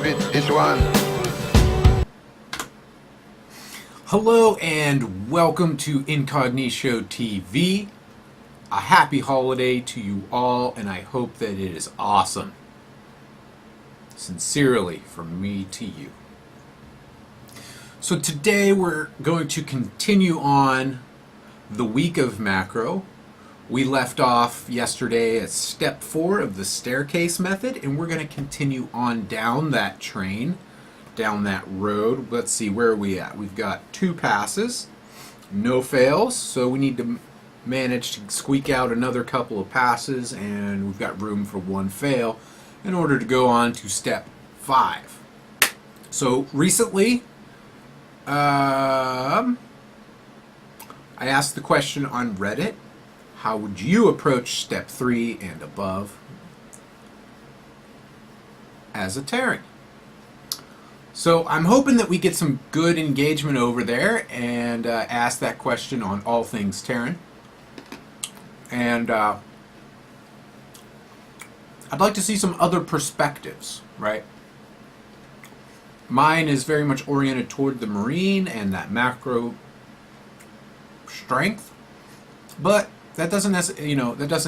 repeat each one. Hello and welcome to Incognito TV. A happy holiday to you all, and I hope that it is awesome. Sincerely, from me to you. So today we're going to continue on the week of macro. We left off yesterday at step 4 of the staircase method, and we're going to continue on down that train, down that road. Let's see, where are we at? We've got 2 passes, no fails, so we need to manage to squeak out another couple of passes, and we've got room for 1 fail in order to go on to step 5. So recently, I asked the question on Reddit, how would you approach step 3 and above as a Terran? So I'm hoping that we get some good engagement over there and ask that question on all things Terran. And I'd like to see some other perspectives, right? Mine is very much oriented toward the Marine and that macro strength, but that doesn't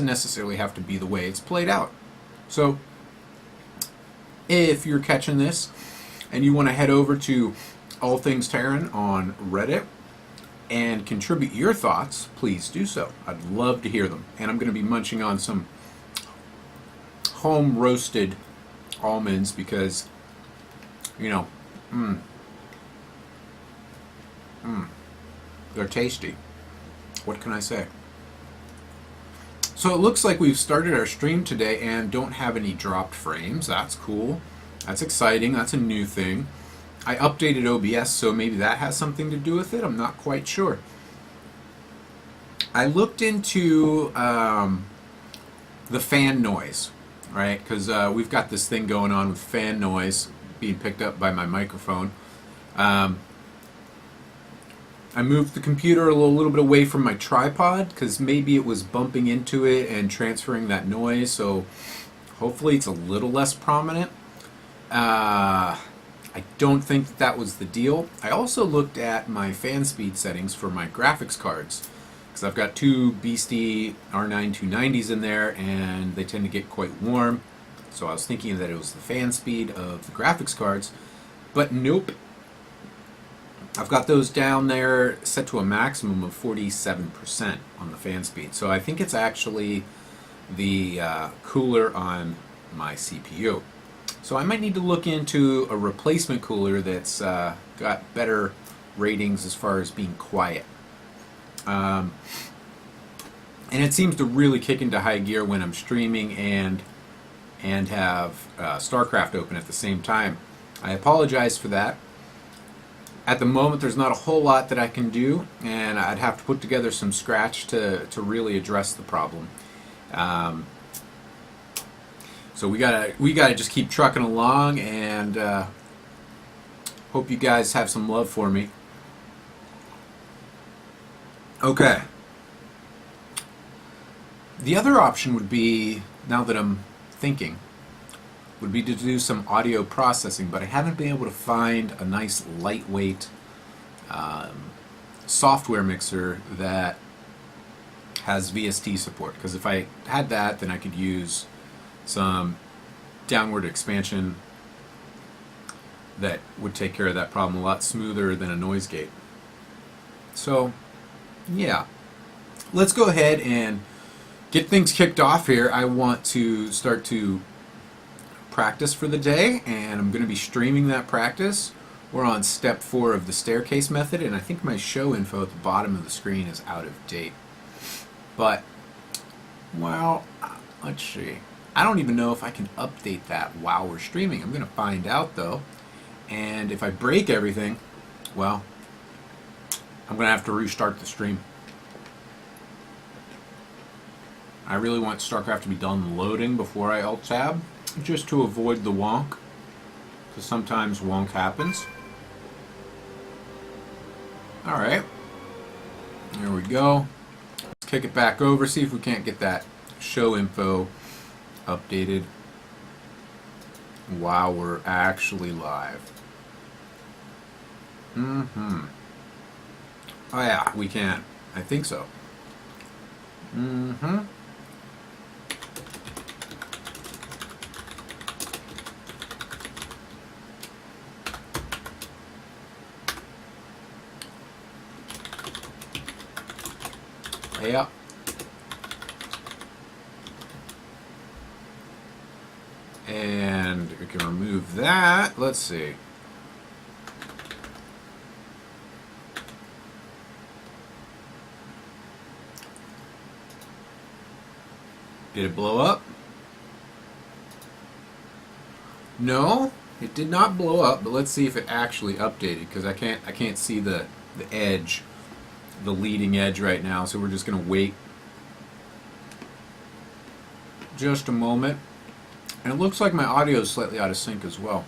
necessarily have to be the way it's played out. So if you're catching this and you want to head over to All Things Terran on Reddit and contribute your thoughts, please do so. I'd love to hear them. And I'm going to be munching on some home roasted almonds because, they're tasty. What can I say? So it looks like we've started our stream today and don't have any dropped frames. That's cool. That's exciting. That's a new thing. I updated OBS, so maybe that has something to do with it. I'm not quite sure. I looked into the fan noise, right? Because we've got this thing going on with fan noise being picked up by my microphone. I moved the computer a little bit away from my tripod because maybe it was bumping into it and transferring that noise, so hopefully it's a little less prominent. I don't think that was the deal. I also looked at my fan speed settings for my graphics cards because I've got 2 Beastie R9 290s in there and they tend to get quite warm, so I was thinking that it was the fan speed of the graphics cards, but nope. I've got those down there set to a maximum of 47% on the fan speed. So I think it's actually the cooler on my CPU. So I might need to look into a replacement cooler that's got better ratings as far as being quiet. And it seems to really kick into high gear when I'm streaming and have StarCraft open at the same time. I apologize for that. At the moment, there's not a whole lot that I can do, and I'd have to put together some scratch to really address the problem. So we gotta just keep trucking along, and hope you guys have some love for me. Okay. The other option would be, now that I'm thinking, would be to do some audio processing, but I haven't been able to find a nice lightweight software mixer that has VST support, because if I had that, then I could use some downward expansion that would take care of that problem a lot smoother than a noise gate. So yeah, let's go ahead and get things kicked off here. I want to start to practice for the day, and I'm going to be streaming that practice. We're on step 4 of the staircase method, and I think my show info at the bottom of the screen is out of date. But, well, let's see. I don't even know if I can update that while we're streaming. I'm going to find out, though. And if I break everything, well, I'm going to have to restart the stream. I really want StarCraft to be done loading before I Alt-Tab, just to avoid the wonk, because sometimes wonk happens. Alright, there we go. Let's kick it back over, see if we can't get that show info updated. while we're actually live. Mm-hmm. Oh yeah, we can. I think so. Mm-hmm. Yeah. And we can remove that. Let's see. Did it blow up? No, it did not blow up, but let's see if it actually updated, because I can't see the edge, the leading edge right now, so we're just going to wait just a moment. And it looks like my audio is slightly out of sync as well.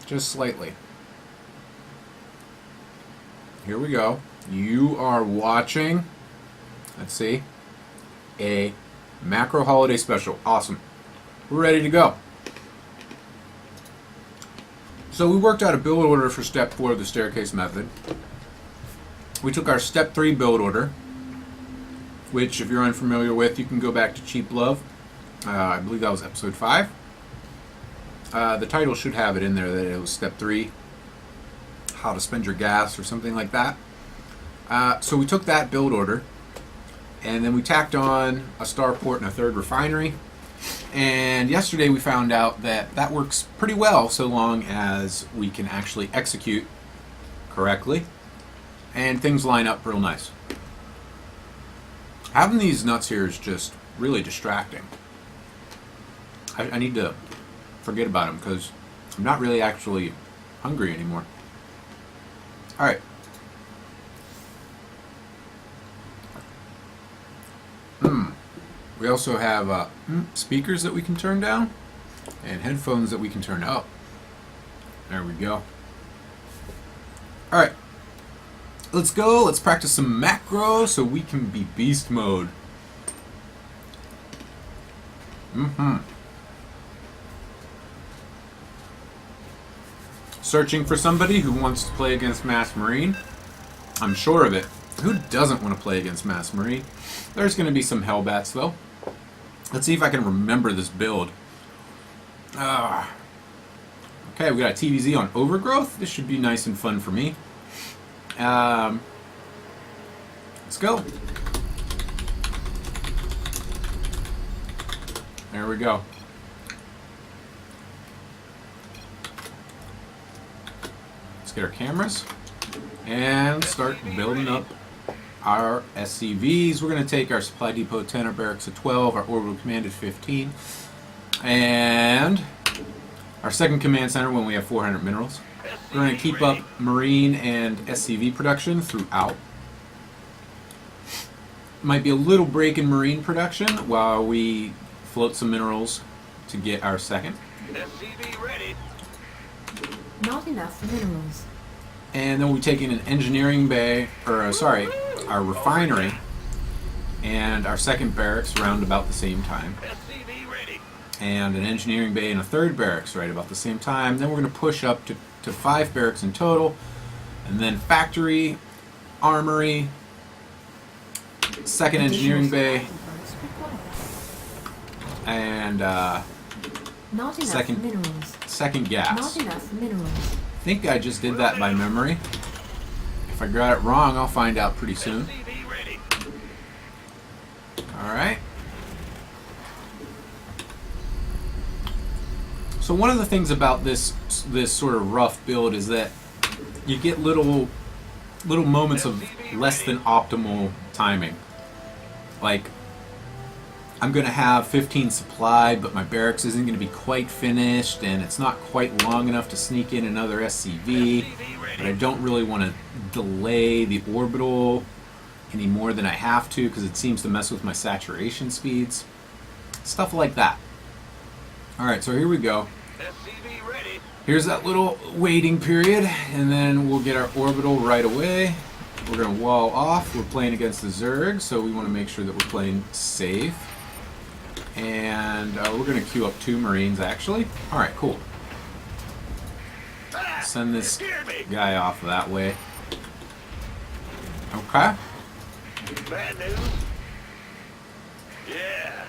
Just slightly. Here we go. You are watching, let's see, a macro holiday special. Awesome. We're ready to go. So we worked out a build order for step 4 of the staircase method. We took our step 3 build order, which if you're unfamiliar with, you can go back to Cheap Love. I believe that was episode 5. The title should have it in there that it was step 3, how to spend your gas or something like that. So we took that build order, and then we tacked on a starport and a third refinery. And yesterday we found out that that works pretty well so long as we can actually execute correctly and things line up real nice. Having these nuts here is just really distracting. I need to forget about them because I'm not really actually hungry anymore. Alright. We also have speakers that we can turn down and headphones that we can turn up. There we go. Alright. Let's go. Let's practice some macro so we can be beast mode. Searching for somebody who wants to play against Mass Marine. I'm sure of it. Who doesn't want to play against Mass Marine? There's going to be some Hellbats, though. Let's see if I can remember this build. Okay, we got a TVZ on Overgrowth. This should be nice and fun for me. Let's go. There we go. Let's get our cameras and start building up our SCVs. We're going to take our Supply Depot 10, our Barracks at 12, our Orbital Command at 15, and our second command center when we have 400 minerals. We're going to keep up Marine and SCV production throughout. Might be a little break in Marine production while we float some minerals to get our second. SCV ready. Not enough minerals. And then we'll be taking an engineering bay, or sorry, our refinery and our second barracks around about the same time. SCV ready. And an engineering bay and a third barracks right about the same time. Then we're going to push up to 5 barracks in total. And then factory, armory, second engineering bay, and Not enough minerals. second gas. Not enough minerals. I think I just did that by memory. If I got it wrong, I'll find out pretty soon. SCV ready. Alright. So one of the things about this sort of rough build is that you get little moments of less than optimal timing. Like, I'm going to have 15 supply, but my barracks isn't going to be quite finished, and it's not quite long enough to sneak in another SCV, but I don't really want to delay the orbital any more than I have to because it seems to mess with my saturation speeds. Stuff like that. Alright, so here we go. SCV ready. Here's that little waiting period, and then we'll get our orbital right away. We're going to wall off. We're playing against the Zerg, so we want to make sure that we're playing safe. And we're going to queue up 2 Marines, actually. Alright, cool. Send this guy off that way. Okay. Bad news? Yeah.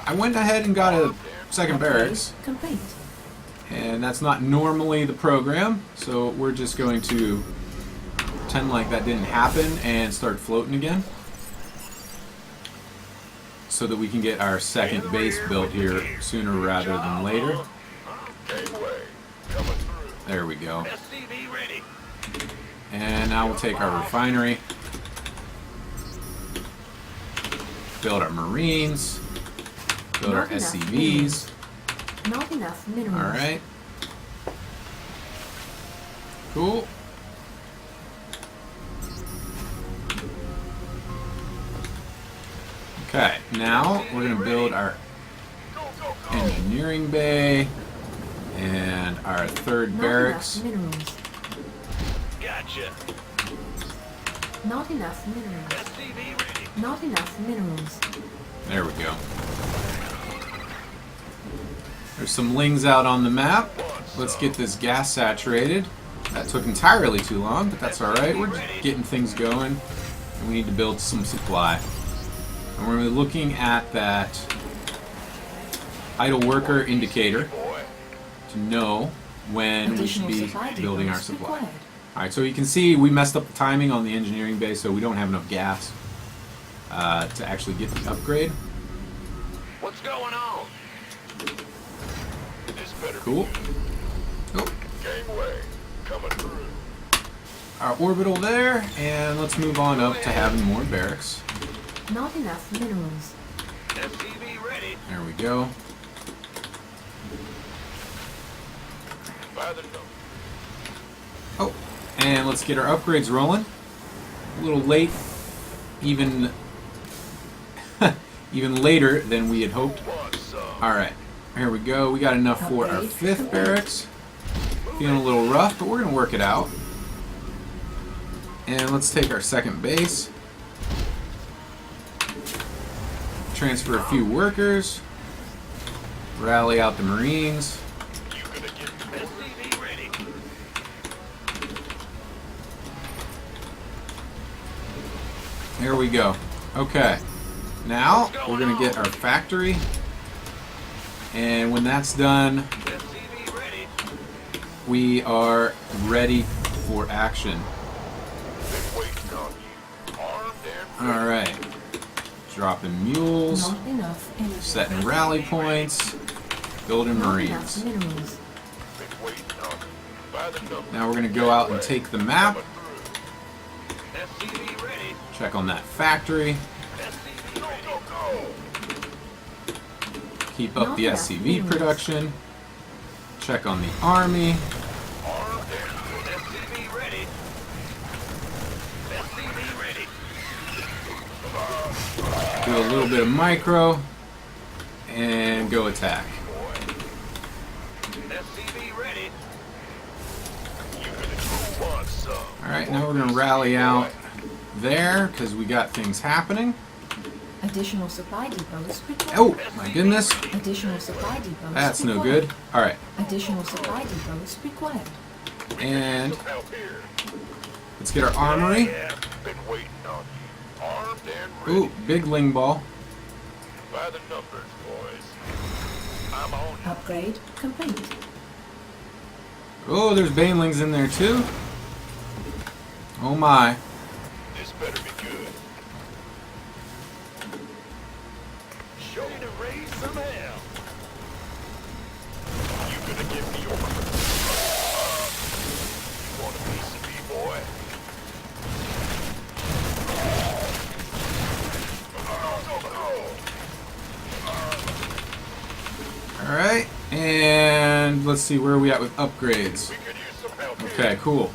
I went ahead and got a second barracks. Complete. And that's not normally the program, so we're just going to pretend like that didn't happen and start floating again, so that we can get our second base built here sooner rather than later. There we go. SCV ready. And now we'll take our refinery, build our Marines, build our Not enough SCVs. Not enough minerals. Alright. Cool. Okay, now we're going to build our engineering bay and our third Not barracks. enough minerals. Gotcha. Not enough minerals. SCV ready. Not enough minerals. There we go. There's some lings out on the map. Let's get this gas saturated. That took entirely too long, but that's alright. We're just getting things going. And we need to build some supply. And we're going to be looking at that idle worker indicator to know when we should be building our supply. Alright, so you can see we messed up the timing on the engineering base, so we don't have enough gas to actually get the upgrade. What's going on? Cool. Oh, Gangway coming through. our orbital there, and let's move on up to having more barracks. Not enough minerals. SCV ready. There we go. By the number. Oh, and let's get our upgrades rolling. A little late, even even later than we had hoped. Want some? All right, here we go. We got enough for our Upgrade 5th complete. barracks. Feeling a little rough, but we're gonna work it out. And let's take our second base. Transfer a few workers. Rally out the Marines. You gonna get SCV ready. There we go. Okay. Now we're gonna get our factory. And when that's done, SCV ready. we are ready for action. Been waiting on you. Armed and Alright. Dropping mules, Not enough energy. setting rally points, building Not Marines. enough minerals. been waiting on you. By the number. Now we're going to go out and take the map, SCV ready. check on that factory, SCV ready. Go, go, go. keep up the Not enough SCV minerals. production, check on the army, Armed and SCV ready. SCV ready. do a little bit of micro, and go attack. SCV ready. You gonna want some? Alright, now we're going to rally out there because we got things happening. Additional supply depots required. Oh, my goodness. Additional supply depots That's no required. good. Alright, Additional supply depots required. and Help here. let's get our armory. Yeah, been waiting on you. Armed and ready. Ooh, big ling ball. By the numbers, boys. I'm on it. Upgrade complete. Oh, there's banelings in there too. Oh my. This better be good. Show me to raise some hell. You gonna give me your You want a piece of me, boy? Alright, and let's see where are we at with upgrades. We could use some help here. Okay, cool.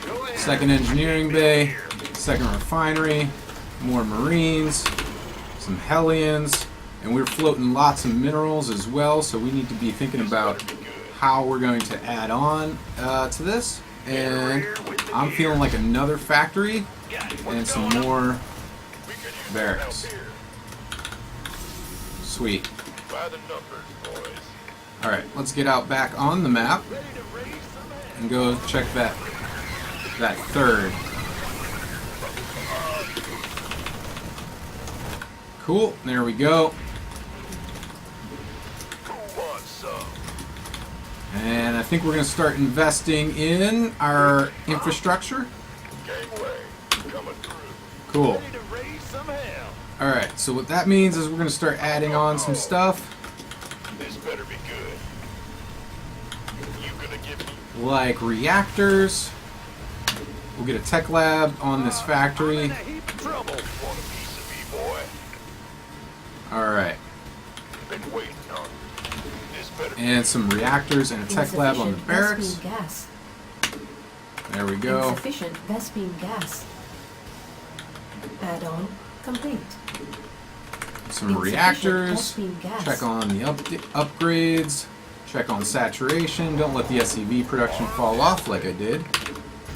Go ahead. Second engineering bay, second refinery, more Marines, some Hellions, and we're floating lots of minerals as well, so we need to be thinking about how we're going to add on to this. And I'm feeling like another factory Got it. and What's some going on? more We could use some barracks. help here. Sweet. By the numbers, boys. Alright, let's get out back on the map Ready to raise some hell. and go check that third. Cool, there we go. Who wants some? And I think we're going to start investing in our infrastructure. Gangway coming through. Cool. Ready to raise some hell. Alright, so what that means is we're going to start adding on some stuff. This better be good. You gonna give me Like reactors. We'll get a tech lab on this I'm factory. in a heap of trouble. Want a piece of me, boy? Alright. Been waiting on you. This better be And some reactors and a tech lab on the Insufficient barracks. Vespene gas. There we go. Insufficient Vespene gas. Add-on complete. Some Insufficient reactors. Vespene gas. Check on the upgrades. Check on saturation. Don't let the SCV production fall off like I did.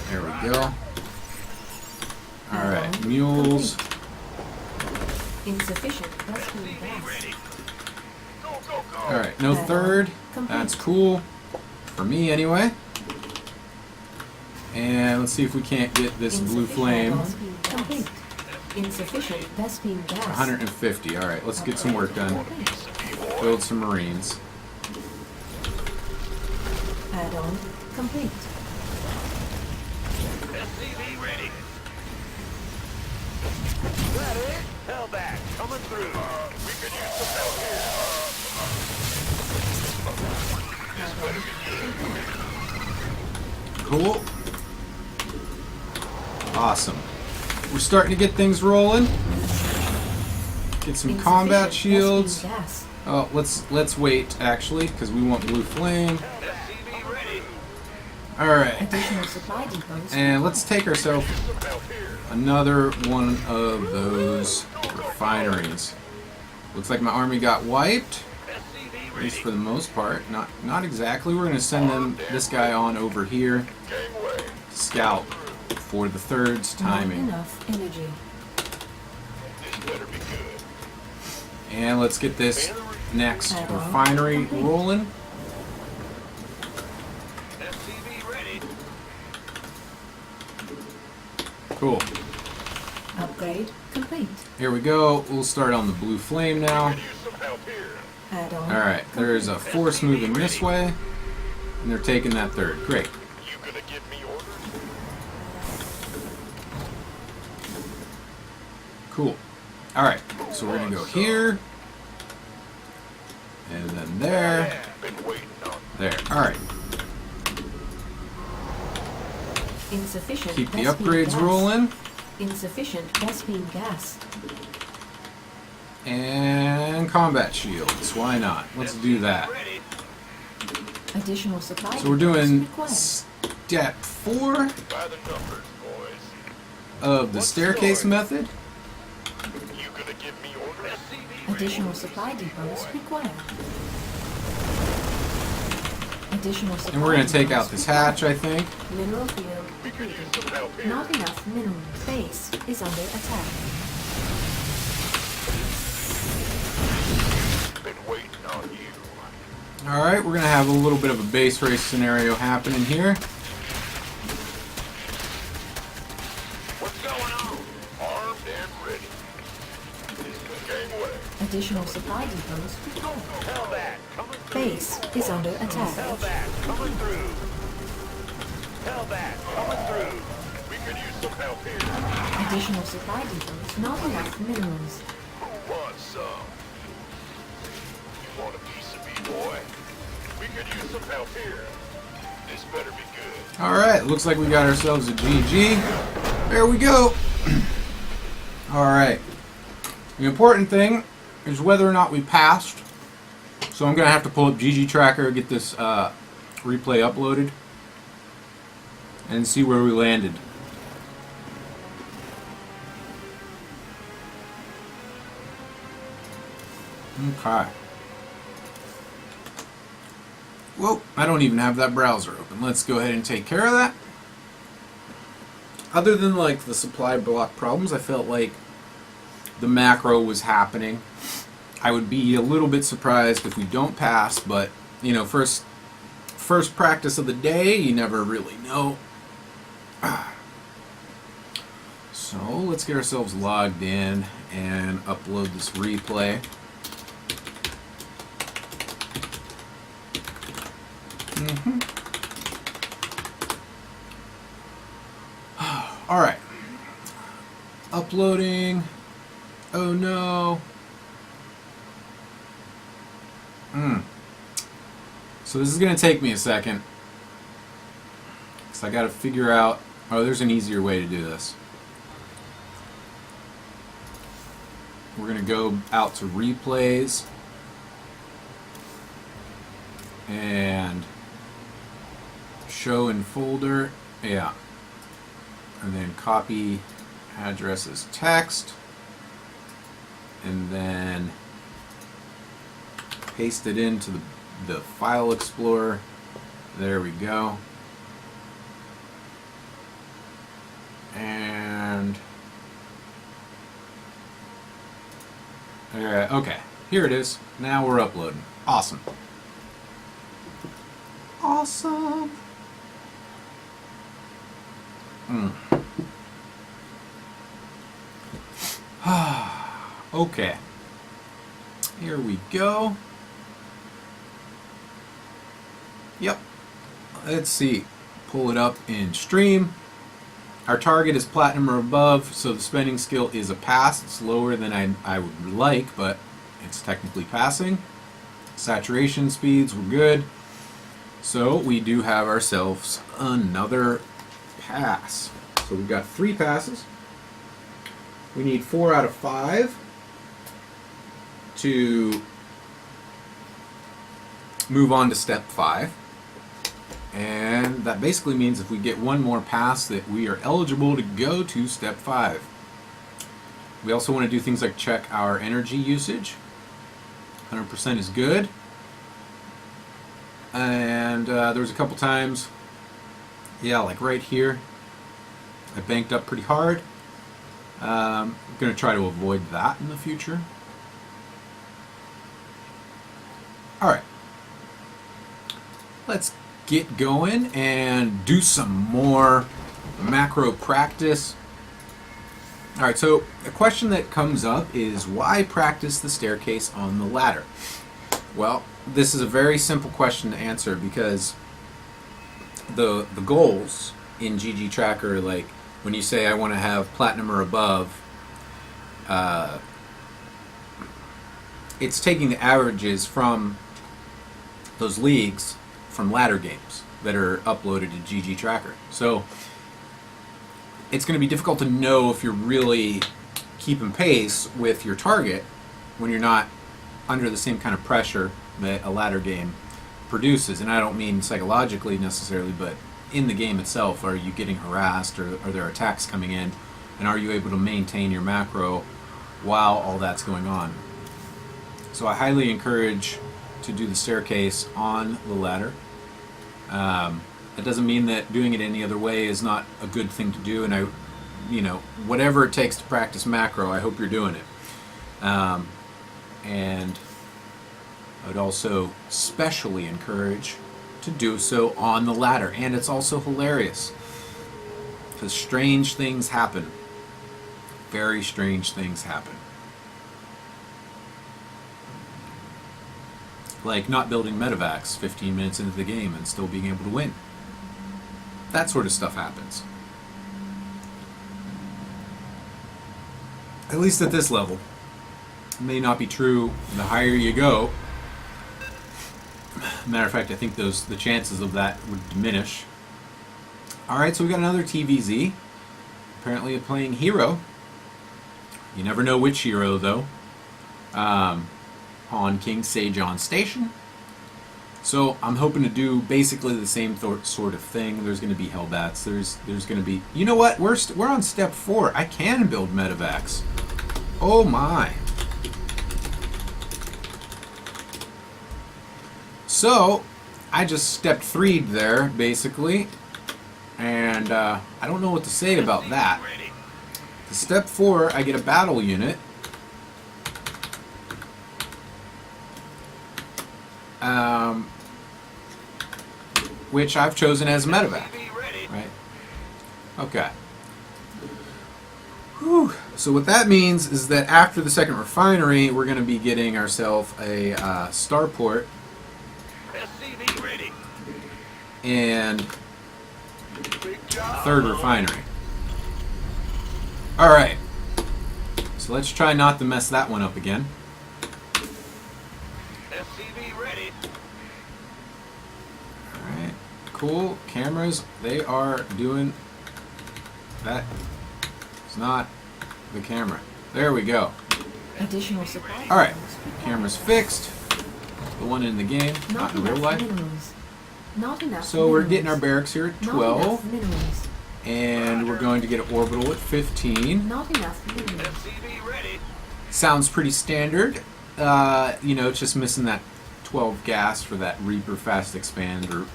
There we go. Alright, Add-on mules. complete. Insufficient Vespene gas. Go, go, go. Alright, no Add-on third. complete. That's cool. For me, anyway. And let's see if we can't get this blue Insufficient flame. Vespene complete. Insufficient Vespene gas. 150. Alright, let's get some work done. Piece of me, boy. Build some marines. Add-on complete. SCV ready. That it? Hellbat coming through. We could use some help here. This better be good. Cool. Awesome. We're starting to get things rolling. Get some combat Insufficient shields. Vespene gas. Oh, let's wait actually, because we want blue flame. SCV ready. Alright. Additional supply depots. And let's take ourselves Some help here. another one of those refineries. Looks like my army got wiped, SCV at least ready. for the most part. Not exactly. We're gonna send this guy on over here Gangway. to scout for the third's Not timing. enough energy. This better be good. And let's get this next refinery rolling. SCV ready. Cool. Upgrade complete. Here we go. We'll start on the blue flame now. Could use some help here. Add-on. Alright, there's a force moving this way, and they're taking that third. Great. You gonna give me orders? Cool. Alright, so we're gonna go here, and then there, Yeah, been waiting on. there. Alright, Insufficient keep the Vespene upgrades gas. rolling, Insufficient Vespene gas. and combat shields. Why not? Let's do that. Ready. Additional supply So we're depots doing required. step 4 By the numbers, boys. of the staircase method. You gonna give me orders? SCV ready. Additional supply depots required. Additional supply And we're gonna take depots out this required. hatch, I think. Mineral field We could use depleted. some help here. Not enough minerals. Base is under attack. Been waiting on you. Alright, we're gonna have a little bit of a base race scenario happening here. What's going on? Armed and ready. Gangway. Additional supply depots required. Hellbat coming through. Base is under attack. Hellbat coming through. Hellbat coming through. We could use some help here. Additional supply depots. Not enough minerals. Who wants some? You want a piece of me, boy? We could use some help here. This better be good. Alright, looks like we got ourselves a GG. There we go. Alright. The important thing is whether or not we passed. So I'm going to have to pull up GG Tracker, get this replay uploaded, and see where we landed. Okay. Whoa, I don't even have that browser open. Let's go ahead and take care of that. Other than like the supply block problems, I felt like the macro was happening. I would be a little bit surprised if we don't pass, but you know, first practice of the day, you never really know. So let's get ourselves logged in and upload this replay. All right, uploading. Oh no. So this is going to take me a second, because I got to figure out, oh, there's an easier way to do this. We're going to go out to replays and show in folder, yeah, and then copy address as text, and then paste it into the file explorer. There we go. And okay, here it is. Now we're uploading. Awesome. Awesome. Okay. Here we go. Yep. Let's see. Pull it up in stream. Our target is platinum or above, so the spending skill is a pass. It's lower than I would like, but it's technically passing. Saturation speeds were good. So we do have ourselves another pass. So we've got 3 passes. We need 4 out of 5 to move on to step 5. And that basically means if we get one more pass that we are eligible to go to step 5. We also want to do things like check our energy usage. 100% is good. And there was a couple times, yeah, like right here, I banked up pretty hard. I'm going to try to avoid that in the future. Alright. Let's get going and do some more macro practice. Alright, so a question that comes up is, why practice the staircase on the ladder? Well, this is a very simple question to answer, because the goals in GG Tracker, like when you say I want to have platinum or above, it's taking the averages from those leagues from ladder games that are uploaded to GG Tracker. So it's going to be difficult to know if you're really keeping pace with your target when you're not under the same kind of pressure that a ladder game produces. And I don't mean psychologically necessarily, but in the game itself. Are you getting harassed, or are there attacks coming in, and are you able to maintain your macro while all that's going on? So I highly encourage to do the staircase on the ladder. That doesn't mean that doing it any other way is not a good thing to do, and whatever it takes to practice macro, I hope you're doing it. And I would also specially encourage to do so on the ladder. And it's also hilarious, because strange things happen. Very strange things happen. Like not building medevacs 15 minutes into the game and still being able to win. That sort of stuff happens. At least at this level. It may not be true the higher you go. Matter of fact, I think the chances of that would diminish. Alright, so we got another TVZ. Apparently playing hero. You never know which hero, though. On King Sejon Station. So I'm hoping to do basically the same sort of thing. There's going to be Hellbats. There's going to be... You know what? We're on step 4. I can build medevacs. Oh my. So I just step 3'd there, basically. And I don't know what to say about that. To step 4, I get a battle unit. which I've chosen as medevac. SCV ready. Right? Okay. Whew. So what that means is that after the second refinery, we're going to be getting ourselves a starport SCV ready. and Big job. third refinery. Alright. So let's try not to mess that one up again. SCV ready. Alright. Cool. Cameras, they are doing that. It's not the camera. There we go. Additional supply Alright. depots. Camera's fixed. The one in the game, not in real enough life. minerals. Not enough So we're minerals. getting our barracks here at Not 12. enough minerals. And we're going to get an orbital at 15. Not enough minerals. SCV ready. Sounds pretty standard. It's just missing that 12 gas for that Reaper fast expand, or,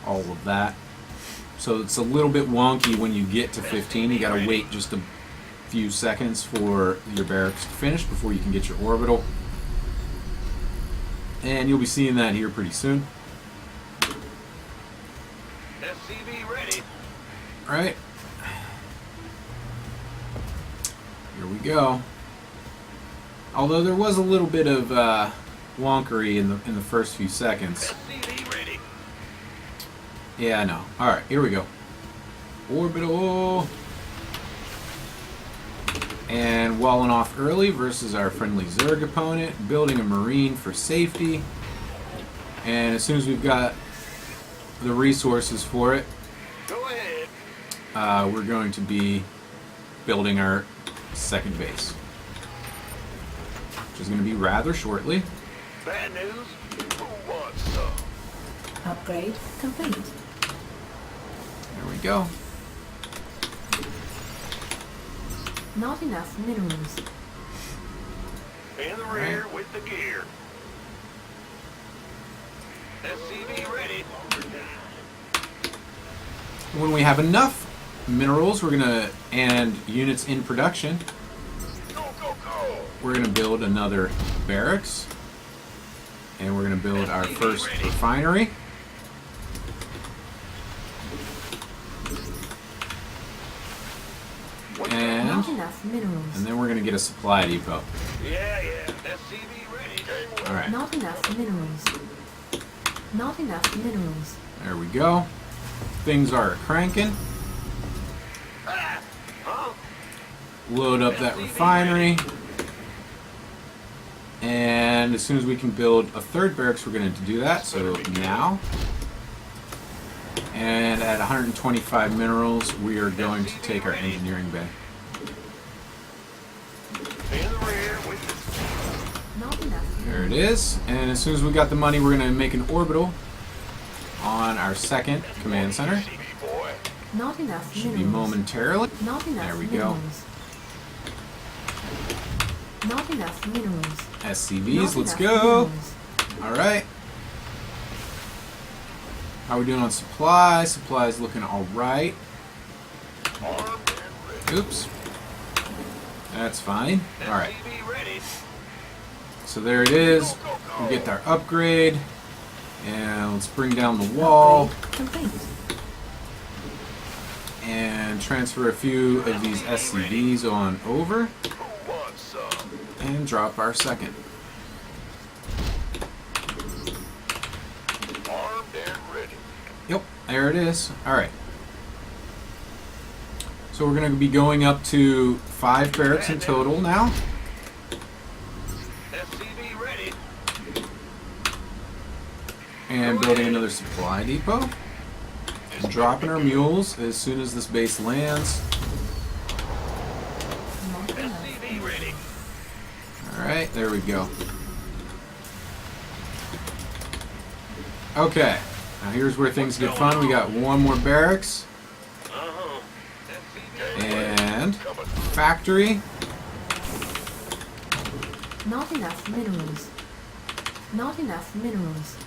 all of that. So it's a little bit wonky when you get to 15. You gotta wait just a few seconds for your barracks to finish before you can get your orbital. And you'll be seeing that here pretty soon. SCV ready. Alright. Here we go. Although there was a little bit of wonkery in the first few seconds. SCV ready. Yeah, I know. Alright, here we go. Orbital. And walling off early versus our friendly Zerg opponent. Building a Marine for safety. And as soon as we've got the resources for it, Go ahead. we're going to be building our second base. Which is going to be rather shortly. Bad news. Who wants some? Upgrade complete. There we go. Not enough minerals. In the rear with the gear. SCV ready. When we have enough minerals, and units in production, Go, go, go. we're gonna build another barracks, and we're gonna build our first refinery. And Not enough minerals. then we're gonna get a supply depot. Yeah, yeah. SCV ready. All right, Not enough minerals. Not enough minerals. there we go. Things are cranking. Ah! Huh? Load up that refinery. And as soon as we can build a third barracks, we're going to do that. So now. And at 125 minerals, we are going to take our engineering bay. In the rear with Not enough There it minerals. is. And as soon as we got the money, we're going to make an orbital on our second command center. SCV boy. Not enough Should be minerals. momentarily. Not enough There we go. minerals. Not enough minerals. SCVs, Not let's enough go. minerals. All right. How we doing on supply? Supply's looking all right. Armed and ready. Oops. That's fine. All right. SCV ready. So there it is. We get our upgrade. And let's bring down the wall Upgrade complete. and transfer a few of these SCVs on over Who wants some? and drop our second. Armed and ready. Yep, there it is. All right. So we're going to be going up to 5 barracks in total now. SCV ready. And building another supply depot. And dropping our mules as soon as this base lands. Not enough. SCV ready. Alright, there we go. Okay, now here's where things get fun. We got one more barracks Uh-huh. SCV and coming. factory. Not enough minerals. Not enough minerals.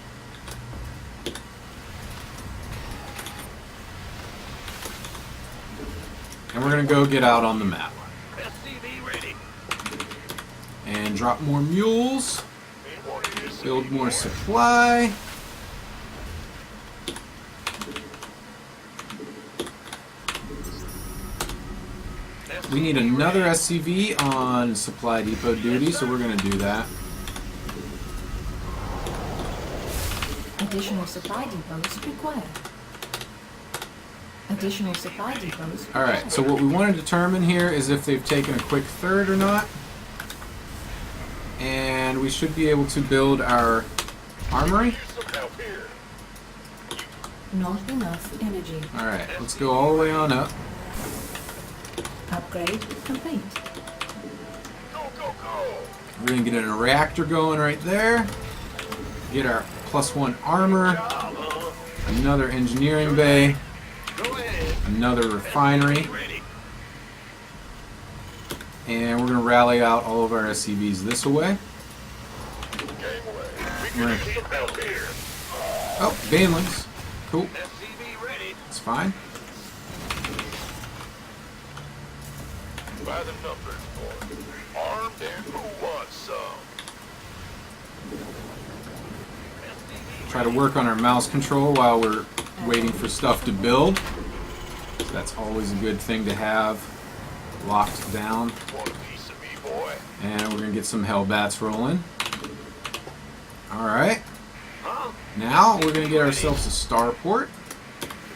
And we're going to go get out on the map. SCV ready. And drop more mules. Ain't one of you Build more supply. We need another SCV on supply depot duty, so we're going to do that. Additional supply depots required. Additional supply depots required. Alright, so what we want to determine here is if they've taken a quick third or not. And we should be able to build our armory. Use some help here. Not enough energy. Alright, let's go all the way on up. Upgrade complete. Go, go, go. We're going to get a reactor going right there. Get our +1 armor. Another engineering bay. Go ahead. Another refinery. Ready. And we're going to rally out all of our SCVs this way. Gangway. We Right. can use some help here. Oh, Banelings. Cool. SCV ready. It's fine. By the numbers, boy. Armed and who wants some? Try to work on our mouse control while we're waiting for stuff to build. So that's always a good thing to have locked down. Want a piece of me, boy? And we're going to get some Hellbats rolling. Alright. Huh? Now we're going to get ourselves a starport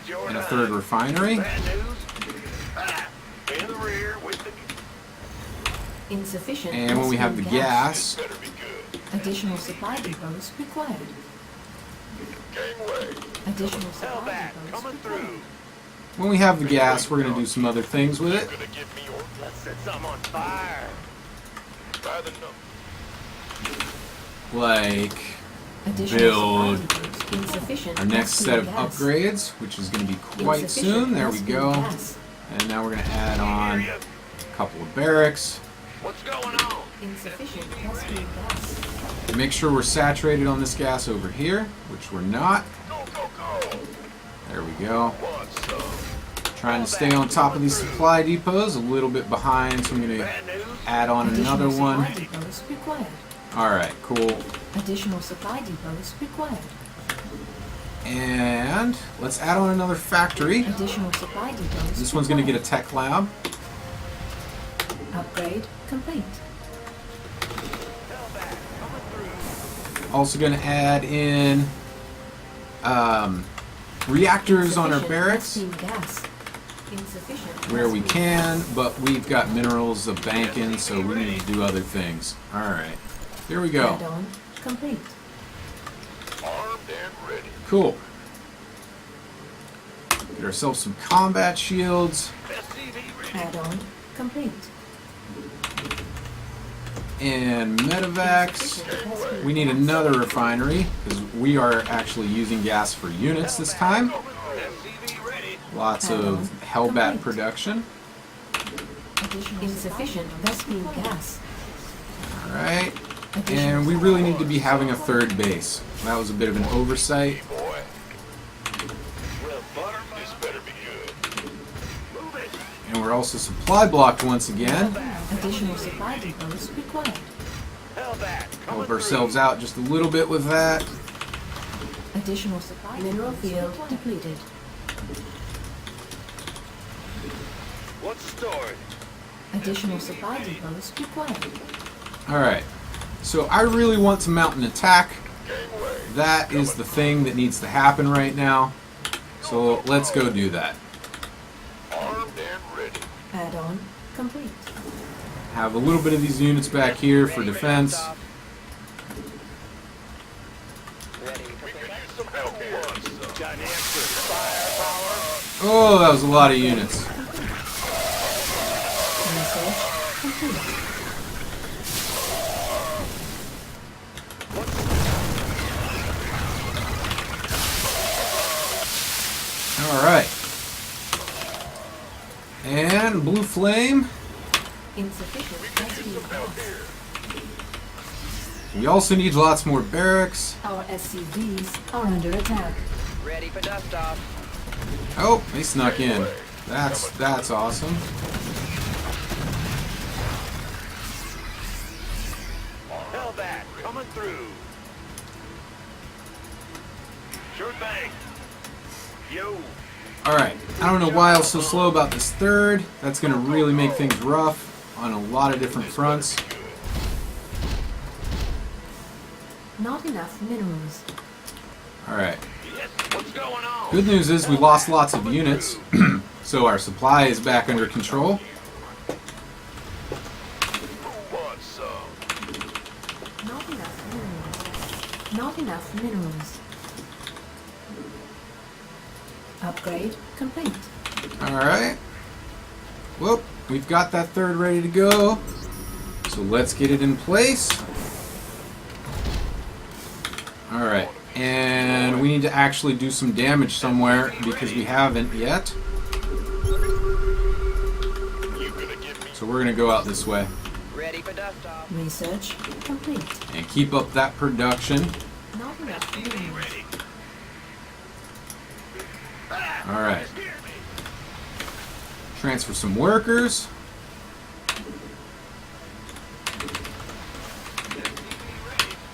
It's your and a night. third refinery. Bad news? Ah, in the rear with the... Insufficient. And when we have the gasoline gas, This better be good. Additional supply depots required. Gangway. Additional supply Hellbat, depots coming required. through. when we have the gas, we're going to do some other things with it. Gonna give me your... Let's set something on fire. By the numbers. Like Additional build supply depots. Insufficient. our next set of gasoline gas. upgrades, which is going to be quite Insufficient soon. There we gasoline go. gas. And now we're going to add on Hear ya. a couple of barracks. What's going on? Insufficient gasoline gas. Make sure we're saturated on this gas over here, which we're not. Go, go, go. There we go. Want some? Trying to stay on top of these supply depots, a little bit behind, so I'm going to Bad news? add on Additional another one. supply depots required. Alright, cool. Additional supply depots required. And let's add on another factory. Additional supply depots. This one's going to get a tech lab. Upgrade complete. Hellbat, coming through. Also going to add in reactors on our Insufficient barracks gasoline gas. Insufficient where we gasoline can, gas. but we've got minerals of banking, so we need to do other things. Alright, here we go. Add-on complete. Armed and ready. Cool. Get ourselves some combat shields SCV ready. Add-on complete. and medevacs. Insufficient gasoline We need gas. another refinery because we are actually using gas for units this time. SCV ready. Lots of Hellbat production. Additional insufficient gasoline gas. Alright. And we really need to be having a third base. That was a bit of an oversight. Boy. Well, butter, this better be good. Move it. And we're also supply blocked once again. Additional supply depots required. Hellbat, coming Help ourselves out just a little bit with that. Additional supply mineral field depleted. What's the story? Additional supply depots required. Alright. So I really want to mount an attack. Gangway. That is the thing that needs to happen right now. So let's go do that. Armed and ready. Add-on complete. Have a little bit of these units back here for defense. We could use some help here. Got an extra firepower. Oh, that was a lot of units. Research complete. Alright. And Blue Flame. Insufficient gasoline gas. We also need lots more barracks. Our SCVs are under attack. Ready for dust off. Oh, they snuck in. That's awesome. Hellbat, coming through. bank. Yo. Alright, I don't know why I was so slow about this third. That's going to really make things rough on a lot of different fronts. Not enough minerals. Alright, Yes. What's going on? good news is we lost lots of units, so our supply is back under control. Who wants some? Not enough minerals. Not enough minerals. Upgrade complete. Alright. Whoop, we've got that third ready to go. So let's get it in place. Alright, and we need to actually do some damage somewhere because we haven't yet. You gonna give me So we're going to go out this way Ready for dust off. Research complete. and keep up that production. Not enough minerals. ready? Alright. Transfer some workers.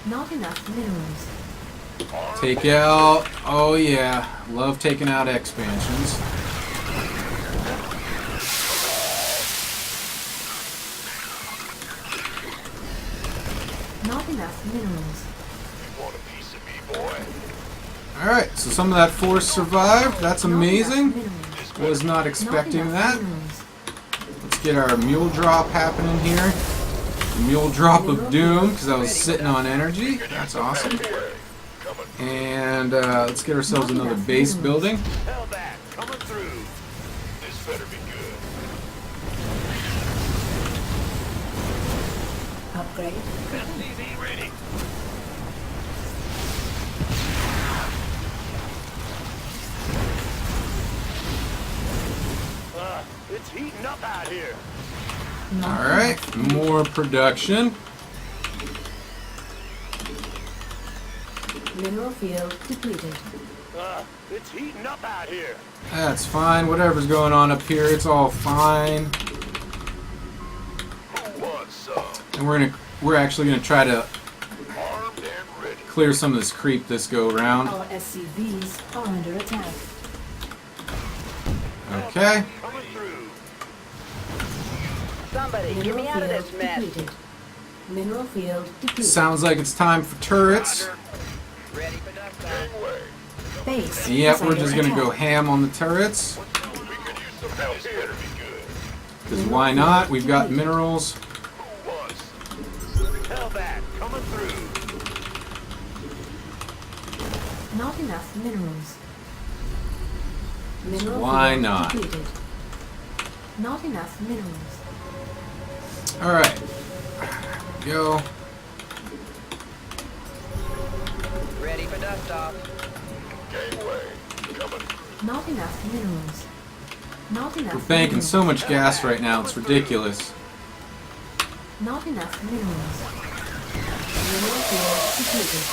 Not enough minerals. Take out. Oh yeah, love taking out expansions. Not enough minerals. You want a piece of me, boy? Alright, so some of that force survived. That's Not amazing. enough minerals. Was not Not expecting enough that. minerals. Let's get our mule drop happening here. Mule drop of doom, because I was sitting on energy. That's awesome. And let's get ourselves another base building. Hell that. Coming through. This better be good. Upgrade. SCV ready. It's heating up out here. Not Alright, more production. Mineral field depleted. It's heating up out here. That's fine. Whatever's going on up here, it's all fine. Who wants some? And we're actually gonna try to Armed and ready. clear some of this creep this go around. Our SCVs are under attack. Okay. Coming through. Somebody, get me out of this mess. depleted. Mineral field depleted. Sounds like it's time for turrets. Roger. Ready for dust off. Gangway. Base. Yep, is we're under just gonna go attack. ham on the turrets. We could use some help. This better be good. Because why not? We've got minerals. Who wants? Hell that. Coming through. Not enough minerals. Mineral Why field not? depleted. Not enough minerals. Alright. Go. Ready for dust off. Gangway. Coming. Not enough minerals. Not enough. We're banking minerals. so much gas right now, it's ridiculous. Not enough minerals. Mineral field depleted.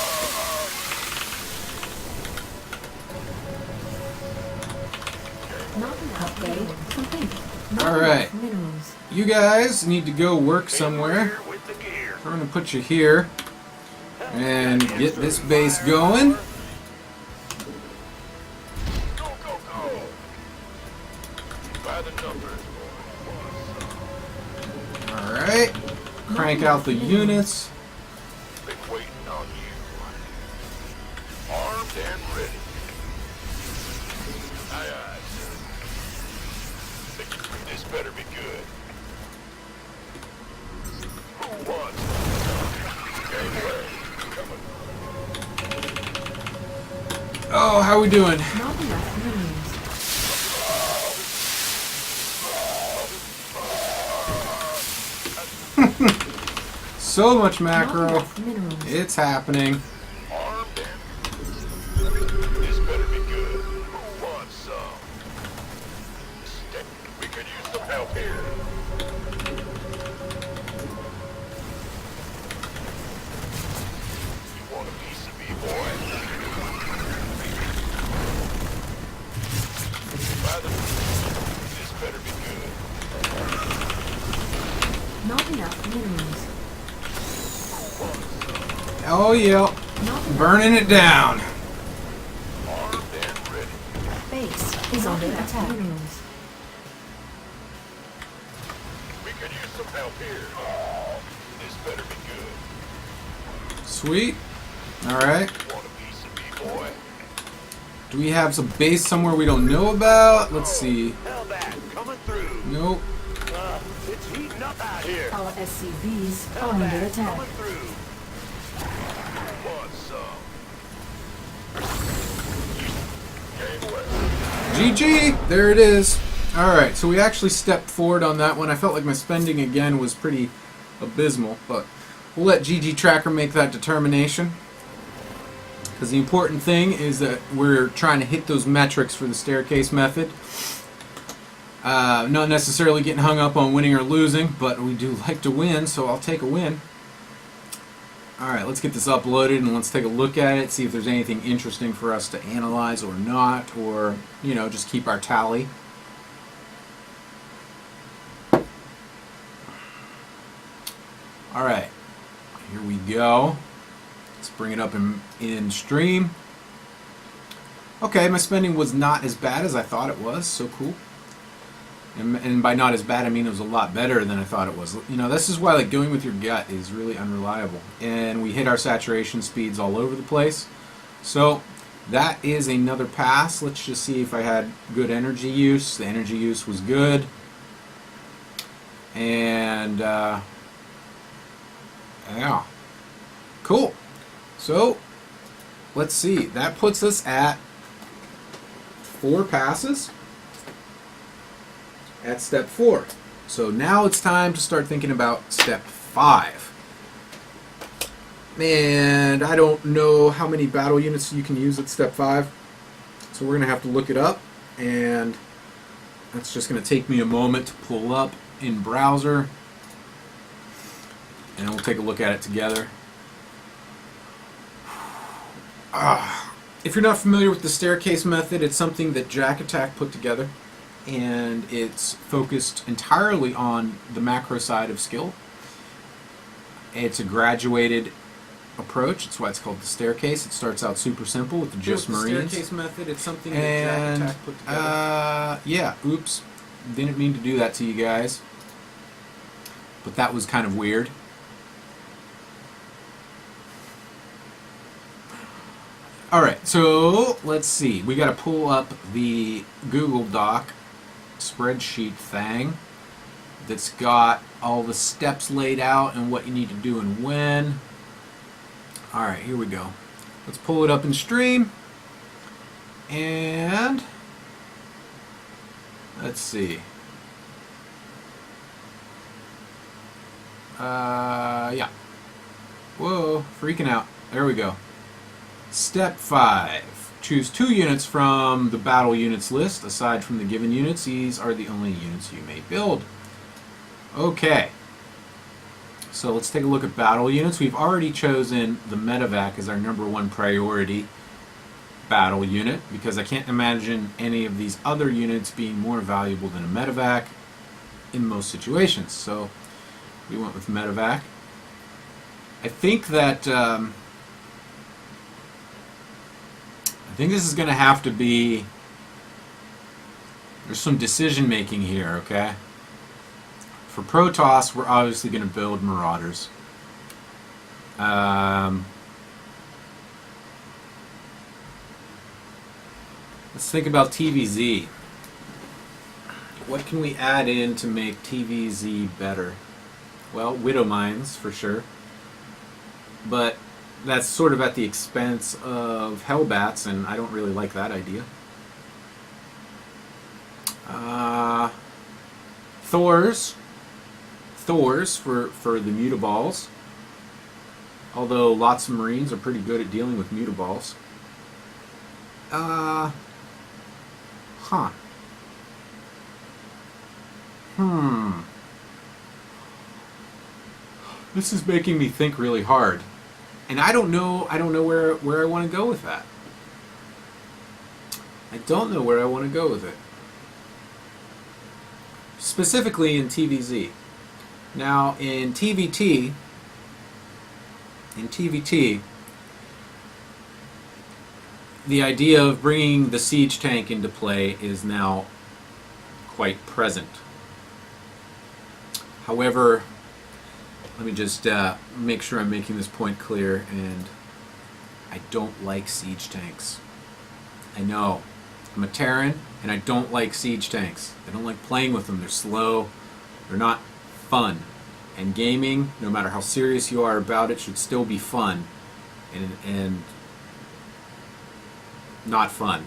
Not enough upgrade complete. Not All right. enough minerals. You guys need to go work somewhere. Here with the gear. We're gonna put you here and get this base going. Go, go, go. By the numbers, boy. Alright. Crank out the units. Been waiting on you. Armed and ready. Aye, aye, sir. This better be good. Who wants? Gangway. Coming. Oh, how we doing? Not enough minerals. So much Not macro. enough minerals. It's happening. Armed and this better be good. Who wants some? We could use some help here. You want a piece of me, boy? By the this better be good. Not enough minerals. Oh, yeah. Not enough Burning it down. Armed base is under attack. Minerals. We could use some help here. This better be good. Sweet. Alright. Want a piece of me, boy? Do we have some base somewhere we don't know about? Let's see. Hellbat, coming through. Nope. It's heating up out here. Our SCVs are under Hellbat, attack. coming through. Want some? Game west. GG! There it is. Alright, so we actually stepped forward on that one. I felt like my spending again was pretty abysmal, but we'll let GG Tracker make that determination. Because the important thing is that we're trying to hit those metrics for the staircase method. Not necessarily getting hung up on winning or losing, but we do like to win, so I'll take a win. Alright, let's get this uploaded and let's take a look at it, see if there's anything interesting for us to analyze or not, or, you know, just keep our tally. Alright, here we go. Let's bring it up in stream. Okay, my spending was not as bad as I thought it was, so cool. And by not as bad, I mean it was a lot better than I thought it was. You know, this is why like going with your gut is really unreliable. And we hit our saturation speeds all over the place. So that is another pass. Let's just see if I had good energy use. The energy use was good. And yeah, cool. So let's see. That puts us at 4 passes at step 4. So now it's time to start thinking about step 5. And I don't know how many battle units you can use at step 5. So we're going to have to look it up. And that's just going to take me a moment to pull up in browser. And we'll take a look at it together. If you're not familiar with the staircase method, it's something that Jack Attack put together. And it's focused entirely on the macro side of skill. It's a graduated approach. That's why it's called the staircase. It starts out super simple with just Marines. Staircase method. It's something that Jack Attack put together. Yeah. Oops. Didn't mean to do that to you guys. But that was kind of weird. Alright, so let's see. We got to pull up the Google Doc spreadsheet thing that's got all the steps laid out and what you need to do and when. Alright, here we go. Let's pull it up in stream. And let's see. Yeah. Whoa, freaking out. There we go. Step 5. Choose 2 units from the battle units list. Aside from the given units, these are the only units you may build. Okay. So let's take a look at battle units. We've already chosen the medevac as our #1 priority battle unit because I can't imagine any of these other units being more valuable than a medevac in most situations. So we went with medevac. I think that I think this is going to have to be, there's some decision making here, okay? For Protoss, we're obviously going to build Marauders. Let's think about TVZ. What can we add in to make TVZ better? Well, Widow Mines, for sure. But that's sort of at the expense of Hellbats, and I don't really like that idea. Thors for the mutaballs. Although lots of Marines are pretty good at dealing with mutaballs. This is making me think really hard. And I don't know where I want to go with that. I don't know where I want to go with it. Specifically in TVZ. Now in TVT, the idea of bringing the siege tank into play is now quite present. However, let me just make sure I'm making this point clear, and I don't like siege tanks. I know. I'm a Terran, and I don't like siege tanks. I don't like playing with them. They're slow. They're not fun. And gaming, no matter how serious you are about it, should still be fun. And not fun.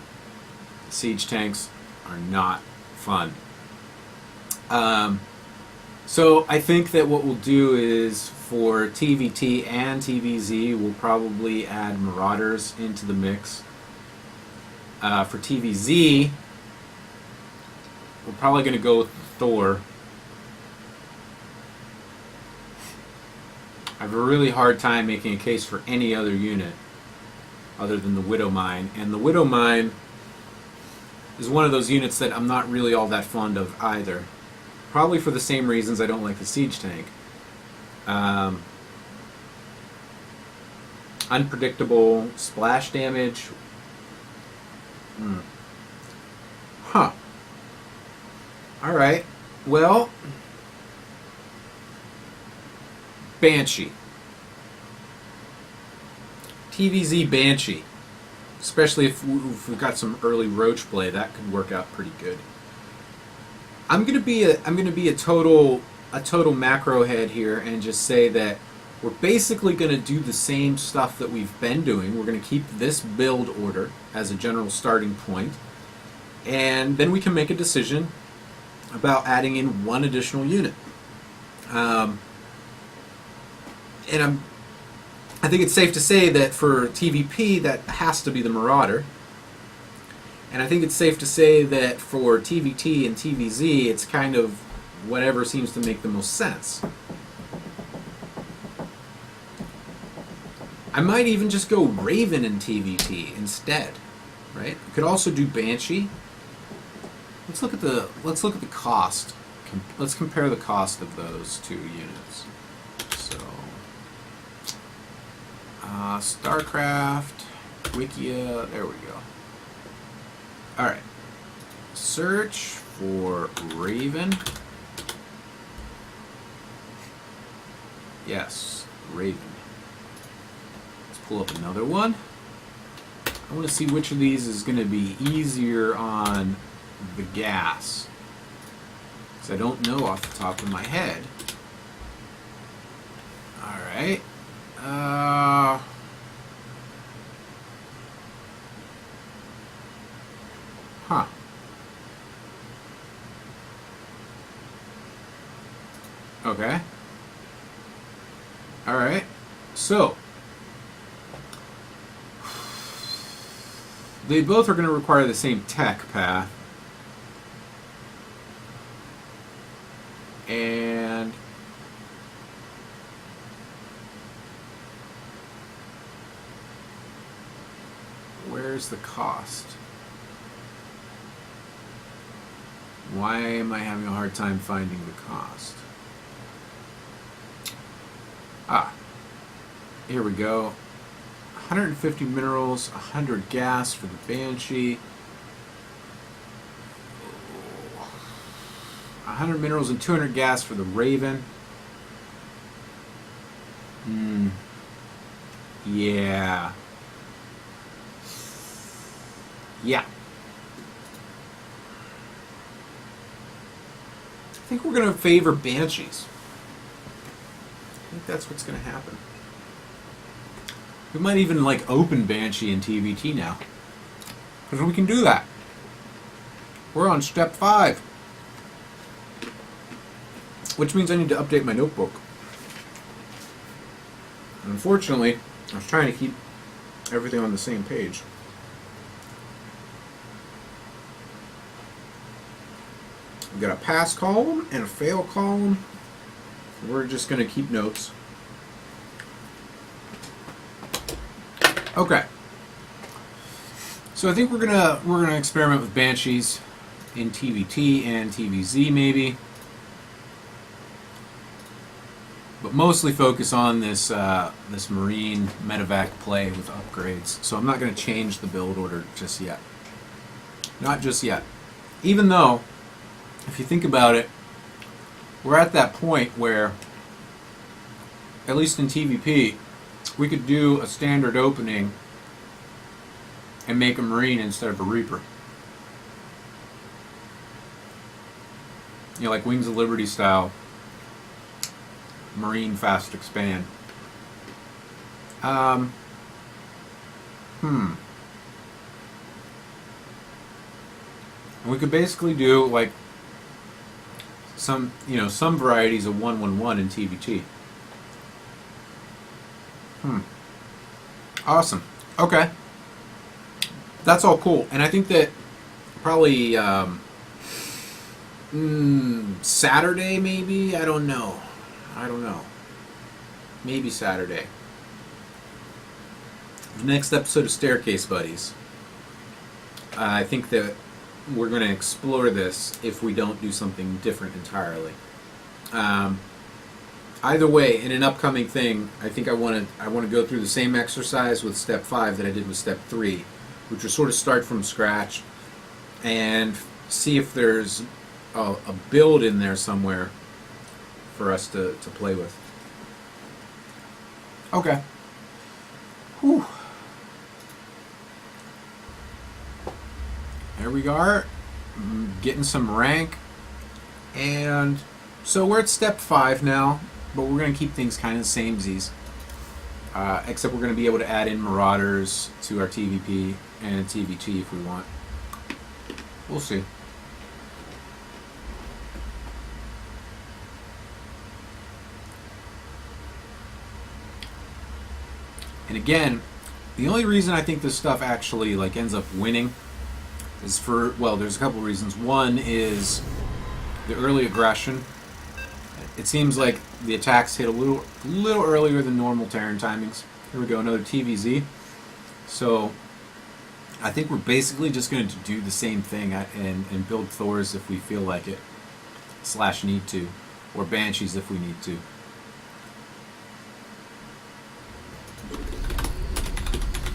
Siege tanks are not fun. So I think that what we'll do is for TVT and TVZ, we'll probably add Marauders into the mix. For TVZ, we're probably going to go with Thor. I have a really hard time making a case for any other unit other than the Widow Mine. And the Widow Mine is one of those units that I'm not really all that fond of either. Probably for the same reasons I don't like the Siege Tank. Unpredictable splash damage. Huh. Alright. Well, Banshee. TVZ Banshee. Especially if we've got some early roach play, that could work out pretty good. I'm gonna be a total macro head here and just say that we're basically gonna do the same stuff that we've been doing. We're gonna keep this build order as a general starting point, and then we can make a decision about adding in one additional unit. And I think it's safe to say that for TVP, that has to be the Marauder. And I think it's safe to say that for TVT and TVZ, it's kind of whatever seems to make the most sense. I might even just go Raven in TVT instead, right? We could also do Banshee. Let's look at the cost. Let's compare the cost of those two units. So, StarCraft, Wikia, there we go. Alright, search for Raven. Yes, Raven. Let's pull up another one. I want to see which of these is going to be easier on the gas, because I don't know off the top of my head. Alright. Huh. Okay. Alright. So, they both are going to require the same tech path. And where's the cost? Why am I having a hard time finding the cost? Ah, here we go. 150 minerals, 100 gas for the Banshee. 100 minerals and 200 gas for the Raven. Yeah. Yeah. I think we're going to favor Banshees. I think that's what's going to happen. We might even like open Banshee in TVT now, because we can do that. We're on step 5, which means I need to update my notebook. And unfortunately, I was trying to keep everything on the same page. We've got a pass column and a fail column. We're just going to keep notes. Okay. So I think we're gonna experiment with Banshees in TVT and TVZ maybe. but mostly focus on this this Marine medevac play with upgrades. So I'm not going to change the build order just yet. Not just yet. Even though, if you think about it, we're at that point where, at least in TVP, we could do a standard opening and make a Marine instead of a Reaper. You know, like Wings of Liberty style. Marine fast expand. And we could basically do like some varieties of 111 in TVT. Awesome. Okay. That's all cool. And I think that probably Saturday maybe? I don't know. Maybe Saturday. The next episode of Staircase Buddies. I think that we're going to explore this if we don't do something different entirely. Either way, in an upcoming thing, I think I want to go through the same exercise with Step 5 that I did with Step 3, which was sort of start from scratch and see if there's a build in there somewhere for us to play with. Okay. Whew. There we are, getting some rank, and so we're at Step 5 now, but we're going to keep things kind of the samesies, except we're going to be able to add in Marauders to our TVP and TVT if we want. We'll see. And again, the only reason I think this stuff actually like ends up winning is for, well, there's a couple reasons. One is the early aggression. It seems like the attacks hit a little earlier than normal Terran timings. Here we go, another TVZ. So I think we're basically just going to do the same thing and build Thors if we feel like it, / need to, or Banshees if we need to.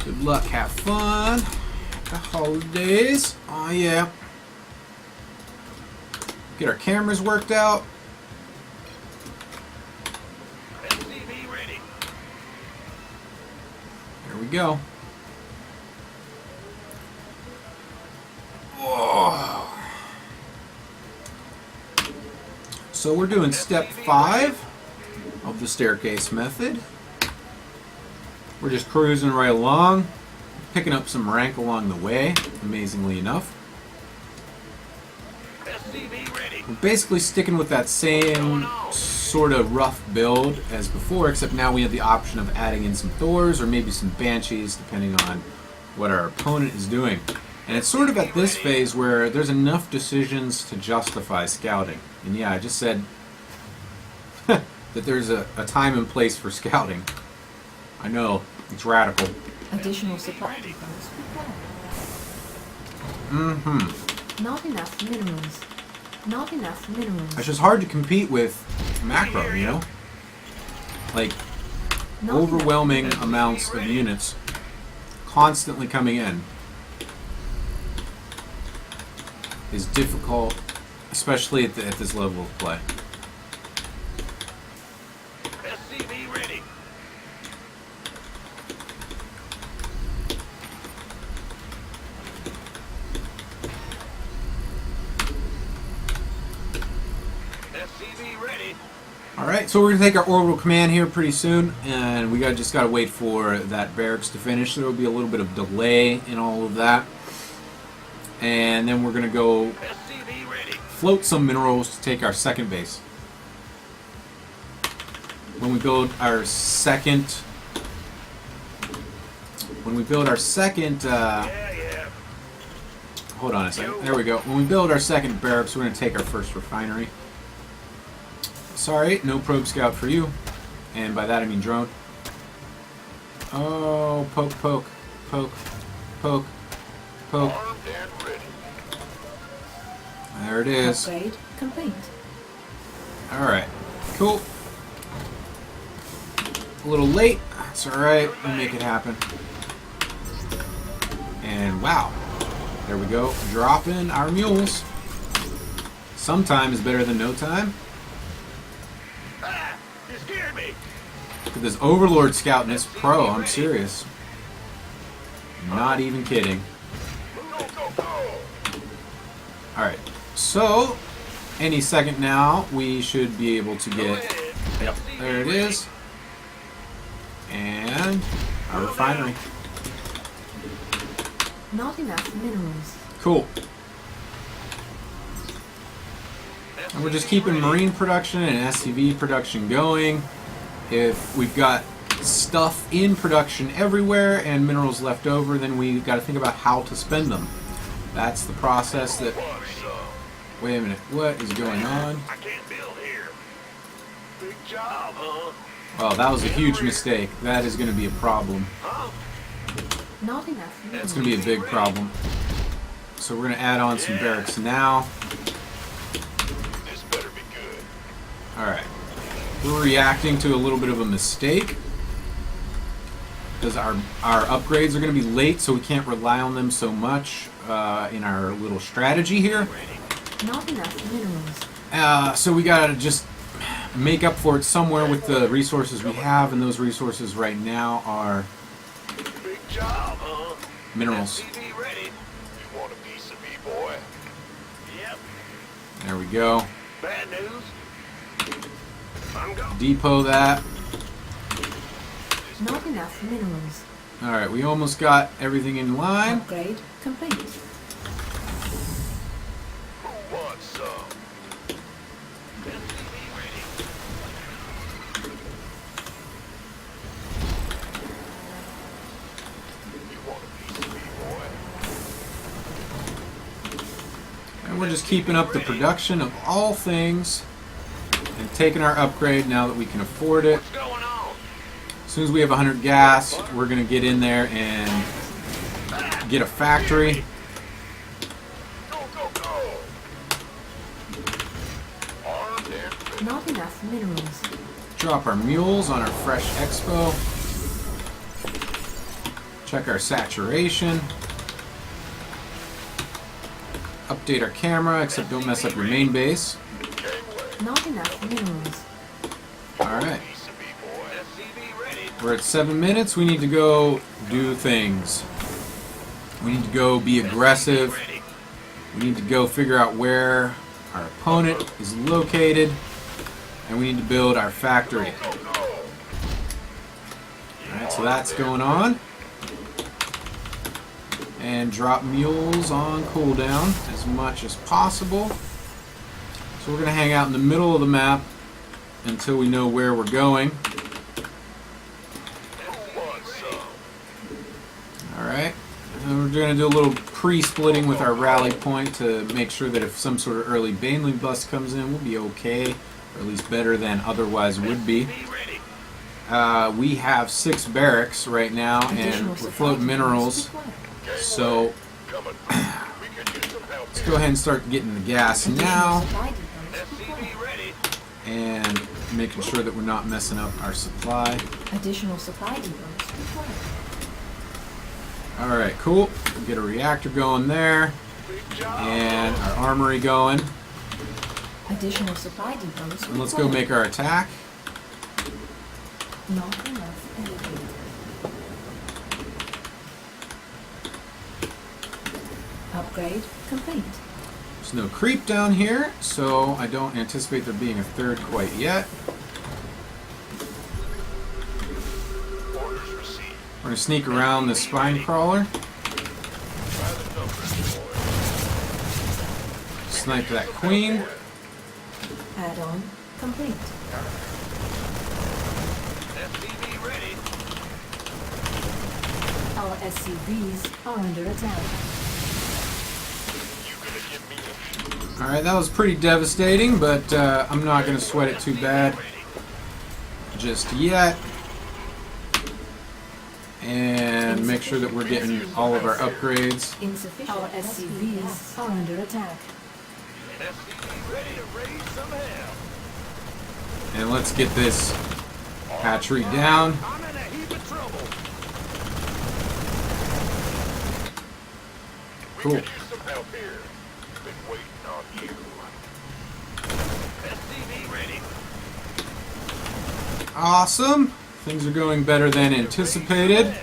Good luck, have fun. The holidays. Oh yeah. Get our cameras worked out. SCV ready. There we go. Whoa. So we're doing Step 5 of the staircase method. We're just cruising right along, picking up some rank along the way, amazingly enough. SCV ready. We're basically sticking with that same sort of rough build as before, except now we have the option of adding in some Thors or maybe some Banshees, depending on what our opponent is doing. And it's sort of at this phase where there's enough decisions to justify scouting. And yeah, I just said that there's a time and place for scouting. I know, it's radical. Additional supply depots required. Not enough minerals. Not enough minerals. It's just hard to compete with macro, you know? Like, Not overwhelming enough. amounts of units constantly coming in is difficult, especially at this level of play. SCV ready. SCV ready. Alright, so we're going to take our orbital command here pretty soon, and we just got to wait for that barracks to finish. There will be a little bit of delay in all of that. And then we're going to go SCV ready. float some minerals to take our second base. When we build our second... Yeah. hold on a second. There we go. When we build our second barracks, we're going to take our first refinery. Sorry, no probe scout for you. And by that I mean drone. Oh, poke, poke, poke, poke, poke. Armed and ready. There it is. Upgrade complete. Alright, cool. A little late. That's alright. We'll make it happen. And wow. There we go. Dropping our mules. Sometime is better than no time. Ah! You scared me! Look at this Overlord Scout and it's pro. I'm serious. Not even kidding. Go, go, go! Alright. So, any second now, we should be able to get... Yep, there it is. And our refinery. Not enough minerals. Cool. And we're just keeping marine production and SCV production going. If we've got stuff in production everywhere and minerals left over, then we got to think about how to spend them. That's the process that... Wait a minute, what is going on? I can't build here. Big job, huh? Well, that was a huge mistake. That is going to be a problem. Huh? Not enough minerals. It's going to be a big problem. So we're going to add on some barracks now. This better be good. Alright. We're reacting to a little bit of a mistake. Because our upgrades are going to be late, so we can't rely on them so much in our little strategy here. Not enough minerals. So we got to just make up for it somewhere with the resources we have, and those resources right now are Big job, huh? minerals. SCV ready. You want a piece of me, boy? Yep. There we go. Bad news. I'm going. Depot that. Not enough minerals. Alright, we almost got everything in line. Upgrade complete. Who wants some? SCV ready. You want a piece of me, boy? And we're just keeping up the production of all things and taking our upgrade now that we can afford it. What's going on? As soon as we have 100 gas, we're going to get in there and get a factory. Go, go, go! Armed and ready. Not enough minerals. Drop our mules on our fresh expo. Check our saturation. Update our camera, except don't mess up your main base. Not enough minerals. Alright, Piece of me, boy. SCV ready. we're at 7 minutes. We need to go do things. We need to go be aggressive. Ready. We need to go figure out where our opponent is located. And we need to build our factory. Go, go! Alright, so that's going on. And drop mules on cooldown as much as possible. So we're going to hang out in the middle of the map until we know where we're going. Who wants some? Alright. And we're going to do a little pre-splitting with our rally point to make sure that if some sort of early Baneling bust comes in, we'll be okay. Or at least better than otherwise would be. SCV ready. We have 6 barracks right now, and Additional we're supply floating minerals. required. So Coming. We could use some help let's here. go ahead and start getting the gas Additional now. supply depots required. SCV ready. And making sure that we're not messing up our supply. Additional supply depots required. Alright, cool. We'll get a reactor going there. Big job. And our armory going. Additional supply depots And let's go make our attack. Not enough elevator. Upgrade complete. There's no creep down here, so I don't anticipate there being a third quite yet. Orders received. We're going to sneak around this spine crawler. Try the numbers, boy. Snipe that queen. Add-on complete. SCV ready. Our SCVs are under attack. You gonna give me a Alright, that was pretty devastating, but I'm not going to sweat it too bad just yet. And make sure that we're getting all of our upgrades. Insufficient. Our SCVs are under attack. SCV ready to raise some hell. And let's get this Hatchery down. I'm in a heap of trouble. Cool. We could use some help here. Been waiting on you. SCV ready. Awesome. Things are going better than anticipated.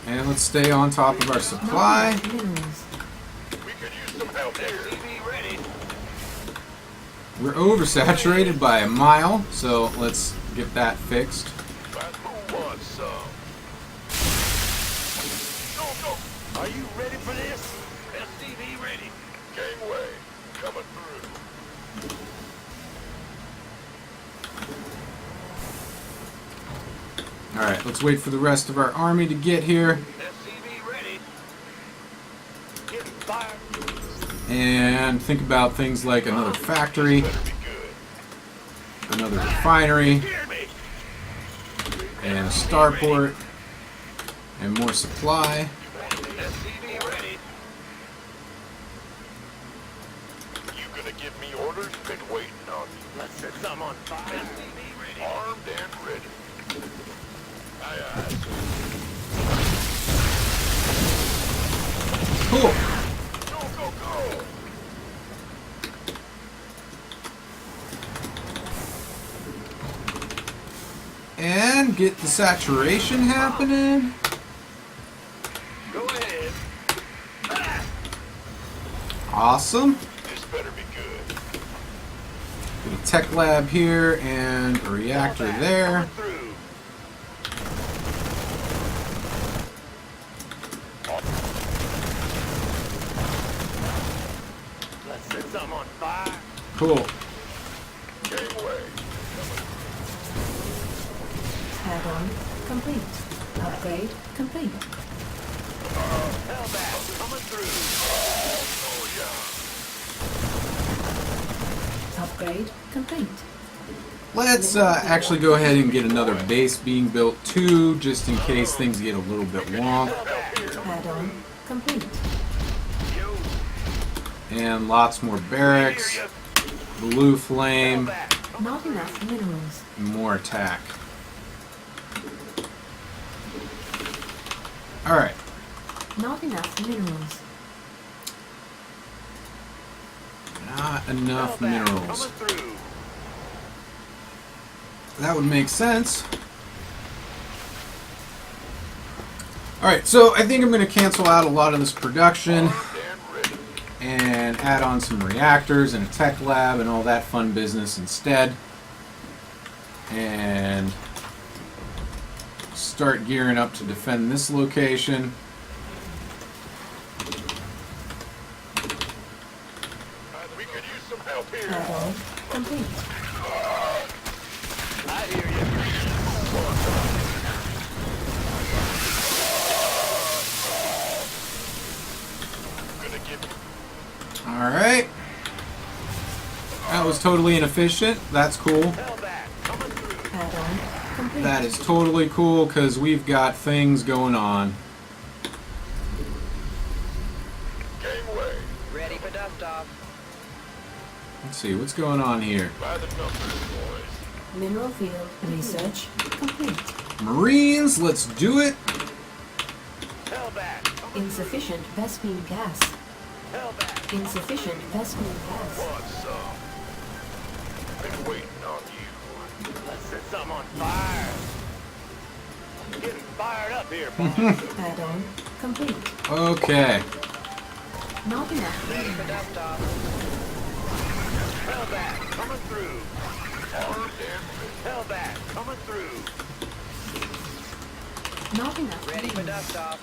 And let's stay on top of our Not supply. enough minerals. We could use some help here. SCV ready. We're oversaturated by a mile, so let's get that fixed. But who wants some? Go, go. Are you ready for this? SCV ready. Gangway coming through. Alright, let's wait for the rest of our army to get here. SCV ready. Getting fired. And think about things like another factory, Better be good. another refinery, Hear me. and a starport, and more supply. SCV ready. You gonna give me orders? Been waiting on you. Let's set some on fire. SCV ready. Armed and ready. Aye, aye. Cool. Go, go, go. And get the saturation happening. Go ahead. Awesome. This better be good. Get a tech lab here and a reactor there. Coming through. Let's set some on fire. Cool. Gangway. Add-on complete. Upgrade complete. Hellbat coming through. Oh, Upgrade complete. Let's actually go ahead and get another base being built too, just in case things get a little bit wonk. Add-on complete. yeah. You. And lots more barracks, blue flame, Not enough minerals. and more attack. Alright, Not enough minerals. not enough Hellbat minerals. coming through. That would make sense. Alright, so I think I'm going to cancel out a lot of this production Armed and ready. and add on some reactors and a tech lab and all that fun business instead. And start gearing up to defend this location. We could use some help here. Add-on complete. I hear you. Gonna give you Alright. That was totally inefficient. That's cool. Hellbat coming through. Add-on complete. That is totally cool because we've got things going on. Gangway. Ready for dust off. Let's see, what's going on here? By the numbers, boys. Mineral field research complete. Marines, let's do it. Hellbat coming Insufficient Vespine gas. Hellbat. Insufficient Vespine gas. Want some? Been waiting on you. Let's set some on fire. Getting fired up here, boys. Add-on complete. Okay. Not enough Ready for minerals. dust off. Hellbat coming through. Armed and ready. Hellbat coming through. Not enough Ready for minerals. dust off.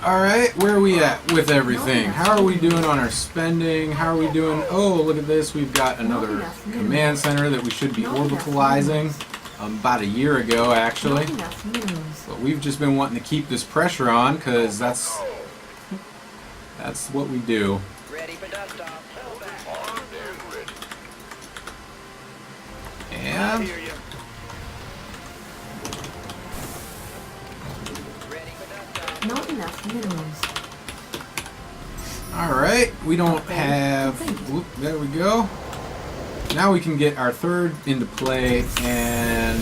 Alright, where are we at with everything? How are we doing on our spending? How are we doing? Oh, look at this. We've got another command center that we should be orbitalizing about a year ago, actually. Not enough minerals. But we've just been wanting to keep this pressure on because that's what we do. Ready for dust off. Hellbat. Armed and ready. I And hear you. Ready for dust off. Not enough minerals. alright, we don't have. Whoop, there we go. now we can get our third into play, and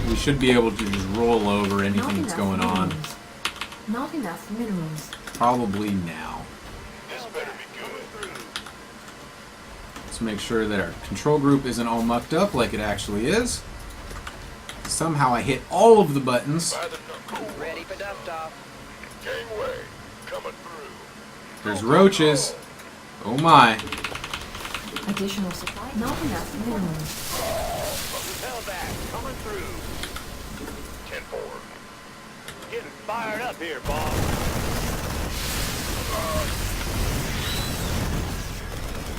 we should be able to just roll over anything that's going on. Not enough minerals. Probably now. This better be good. Let's make sure that our control group isn't all mucked up like it actually is. Somehow I hit all of the buttons. By the knuckle. Ready for dust off. Gangway. Coming through. There's roaches. Oh my. Additional supply. Not enough minerals. Hell back. Coming through. 10-4. Getting fired up here, boss.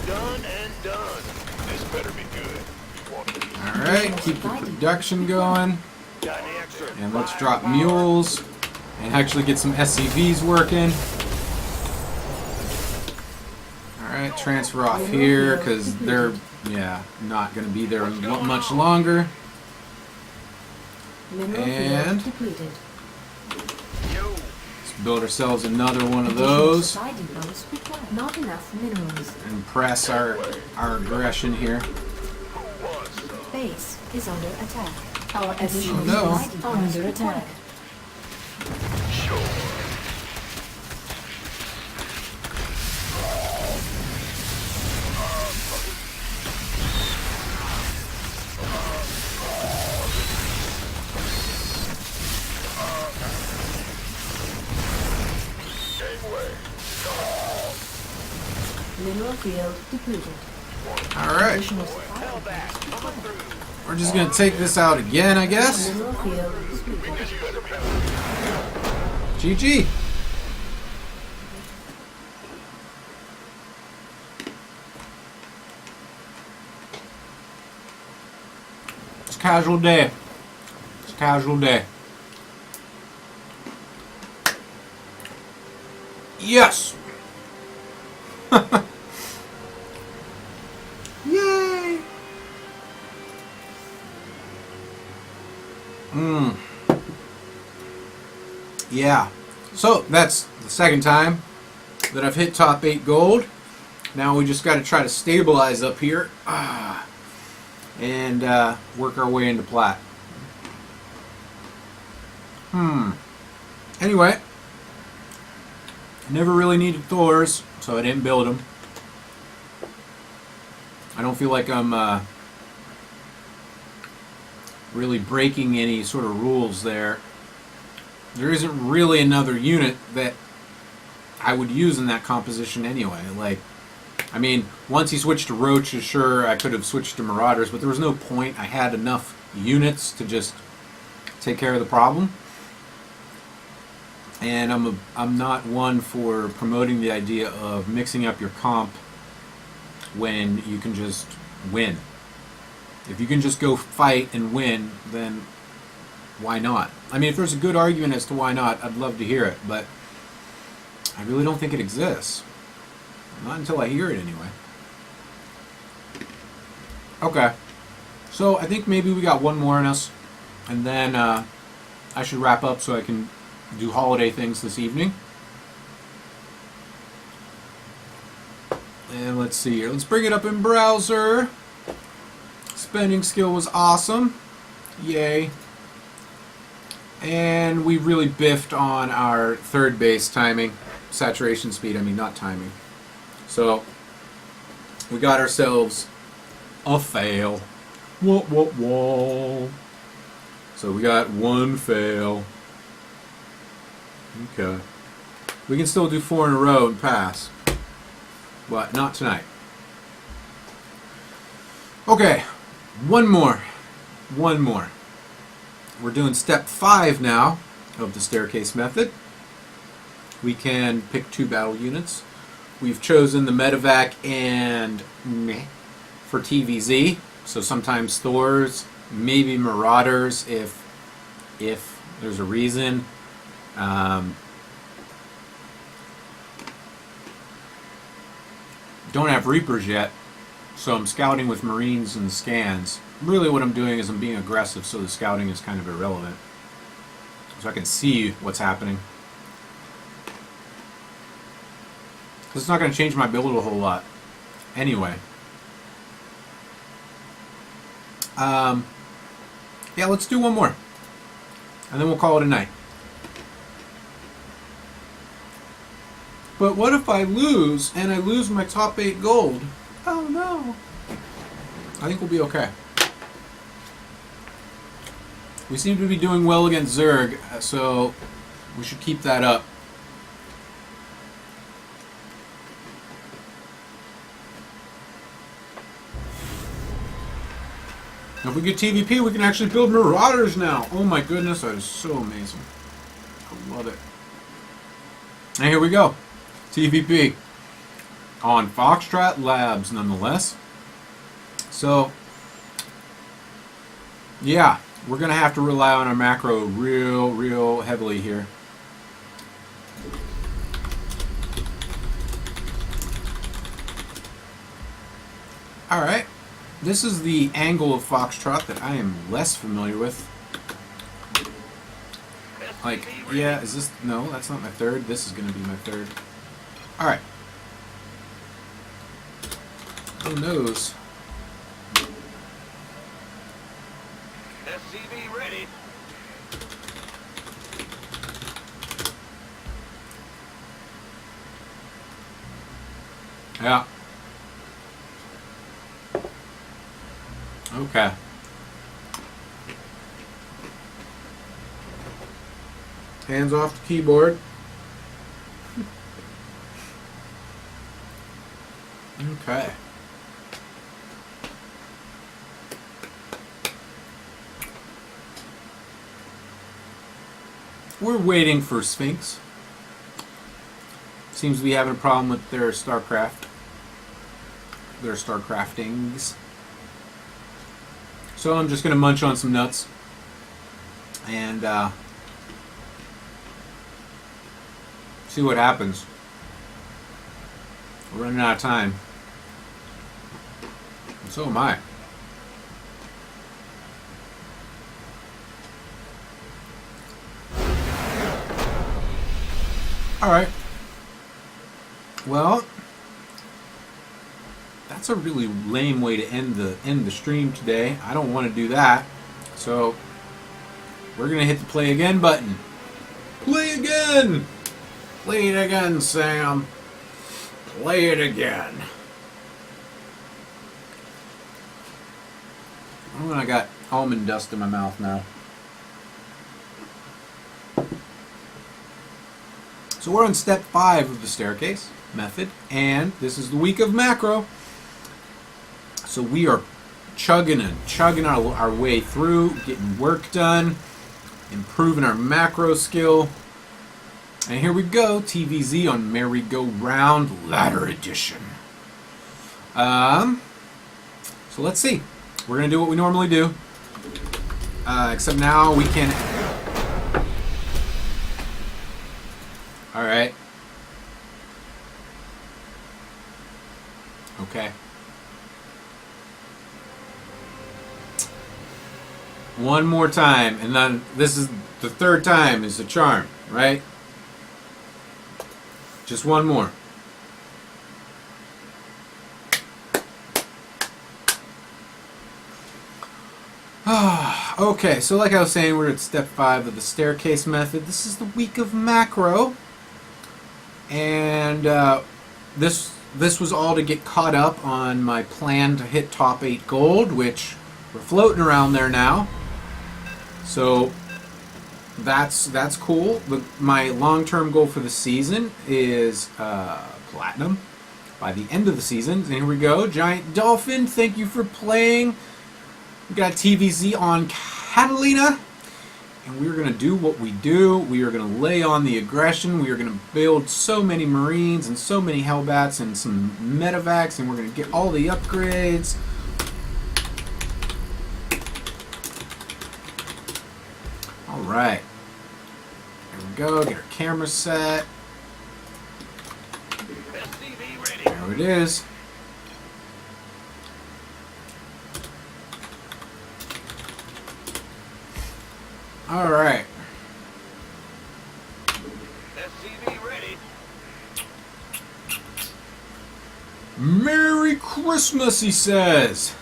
Done and done. This better be good. You want it? Alright, keep the production going. Got any extra? And let's drop mules and actually get some SCVs working. Alright, transfer off here because they're, not going to be there much longer. Mineral And- field depleted. Yo. Let's build ourselves another one of those Supply depots required. Not enough minerals. and press our aggression here. Who wants some? Base is under attack. Our additional no. supply depots under attack. Sure. Gangway. Mineral field depleted. Alright, Additional supply Hell back. depots Coming required. through. we're just going to take this out again, I guess. Mineral field depleted. This better be GG. It's a casual day. It's a casual day. Yes! Yay! Yeah. So, that's the second time that I've hit top 8 gold. Now we just got to try to stabilize up here and work our way into plat. Anyway, I never really needed Thors, so I didn't build them. I don't feel like I'm really breaking any sort of rules there. There isn't really another unit that I would use in that composition anyway. Like, I mean, once he switched to roaches, sure, I could have switched to marauders, but there was no point. I had enough units to just take care of the problem. And I'm not one for promoting the idea of mixing up your comp when you can just win. If you can just go fight and win, then why not? I mean, if there's a good argument as to why not, I'd love to hear it, but I really don't think it exists. Not until I hear it, anyway. Okay. So, I think maybe we got one more in us, and then I should wrap up so I can do holiday things this evening. And let's see here. Let's bring it up in browser. Spending skill was awesome. Yay. And we really biffed on our third base timing. Saturation speed, I mean, not timing. So, we got ourselves a fail. Whoa. So we got one fail. Okay. We can still do 4 in a row and pass. But not tonight. Okay. One more. We're doing step 5 now of the staircase method. We can pick 2 battle units. We've chosen the medevac and meh for TVZ. So sometimes Thors, maybe Marauders if there's a reason. Don't have Reapers yet, so I'm scouting with Marines and scans. Really what I'm doing is I'm being aggressive, so the scouting is kind of irrelevant. So I can see what's happening. Because it's not going to change my build a whole lot. Anyway. Yeah, let's do one more. And then we'll call it a night. But what if I lose, and I lose my top 8 gold? Oh no. I think we'll be okay. We seem to be doing well against Zerg, so we should keep that up. If we get TVP, we can actually build Marauders now. Oh my goodness, that is so amazing. I love it. And here we go. TVP. On Foxtrot Labs, nonetheless. So, yeah, we're going to have to rely on our macro real heavily here. Alright. This is the angle of Foxtrot that I am less familiar with. Like, yeah, is this... No, that's not my third. This is going to be my third. Alright. Who knows? SCV ready. Yeah. Okay. Hands off the keyboard. Okay. We're waiting for Sphinx. Seems to be having a problem with their StarCraft. Their StarCraftings. So I'm just going to munch on some nuts. And see what happens. We're running out of time. And so am I. Alright. Well, that's a really lame way to end the stream today. I don't want to do that. So we're gonna hit the play again button. Play again! Play it again, Sam. Play it again. Oh, I got almond dust in my mouth now. So we're on step 5 of the staircase method, and this is the week of macro. So we are chugging our way through, getting work done, improving our macro skill. And here we go, TVZ on Merry-Go-Round Ladder Edition. So let's see. We're going to do what we normally do. Except now we can... Alright. Okay. One more time, and then this is the third time is the charm, right? Just one more. Okay, so like I was saying, we're at step 5 of the staircase method. This is the week of macro. And this was all to get caught up on my plan to hit top 8 gold, which we're floating around there now. So that's cool. My long-term goal for the season is platinum by the end of the season. And here we go. Giant Dolphin, thank you for playing. We got TVZ on Catalina. And we're going to do what we do. We are going to lay on the aggression. We are going to build so many Marines and so many Hellbats and some Medevacs. And we're going to get all the upgrades. Alright. There we go. Get our camera set. SCV ready. There it is. Alright. SCV ready. Merry Christmas, he says.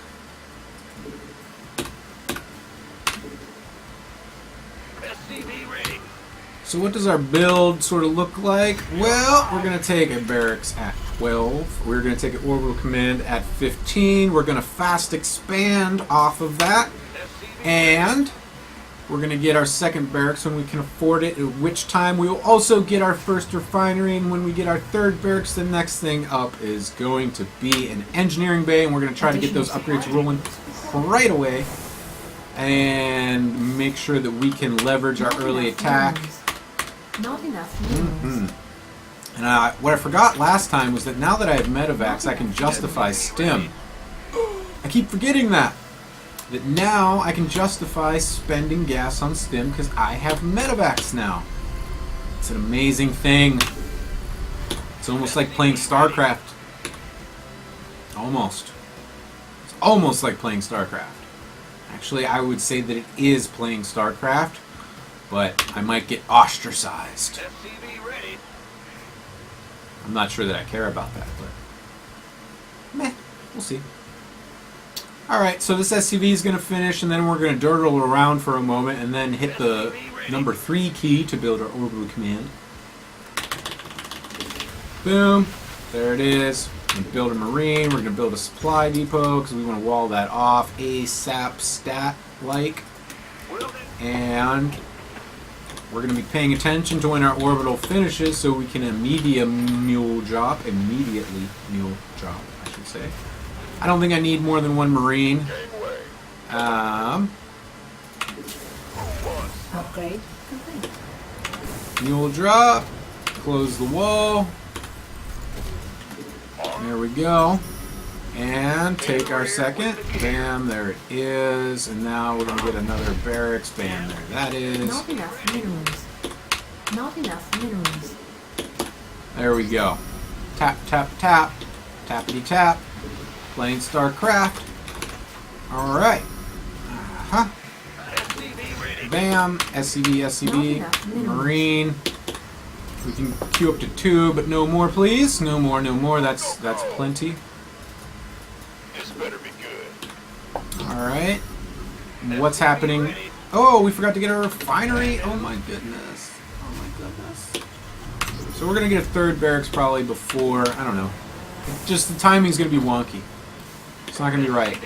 So what does our build sort of look like? Well, we're going to take a barracks at 12. We're going to take an orbital command at 15. We're going to fast expand off of that. And we're going to get our second barracks when we can afford it, at which time we will also get our first refinery. And when we get our third barracks, the next thing up is going to be an engineering bay. And we're going to try to get those upgrades rolling right away. And make sure that we can leverage our Not early enough attack. minerals. Not enough minerals. And what I forgot last time was that now that I have medevacs, I can justify stim. I keep forgetting that now I can justify spending gas on stim because I have medevacs now. It's an amazing thing. It's almost like playing StarCraft. Almost. It's almost like playing StarCraft. Actually, I would say that it is playing StarCraft, but I might get ostracized. SCV ready. I'm not sure that I care about that, but meh, we'll see. Alright, so this SCV is going to finish, and then we're going to dirtle around for a moment, and then hit the number 3 key to build our orbital command. Boom. There it is. We're going to build a marine. We're going to build a supply depot, because we want to wall that off ASAP stat-like. And we're going to be paying attention to when our orbital finishes, so we can immediately mule drop, I should say. I don't think I need more than one marine. Upgrade complete. Mule drop, close the wall. There we go. And take our second. Bam, there it is. And now we're going to get another barracks. Bam, there that is. Not enough minerals. Not enough minerals. There we go. Tap, tap, tap. Tappity tap. Playing StarCraft. Alright. Bam. SCV, SCV. Marine. We can queue up to 2, but no more, please. No more, no more. That's plenty. This better be good. Alright. What's happening? Oh, we forgot to get a refinery. Oh my goodness. Oh my goodness. So we're going to get a third barracks probably before, I don't know. Just the timing's going to be wonky. It's not going to be right.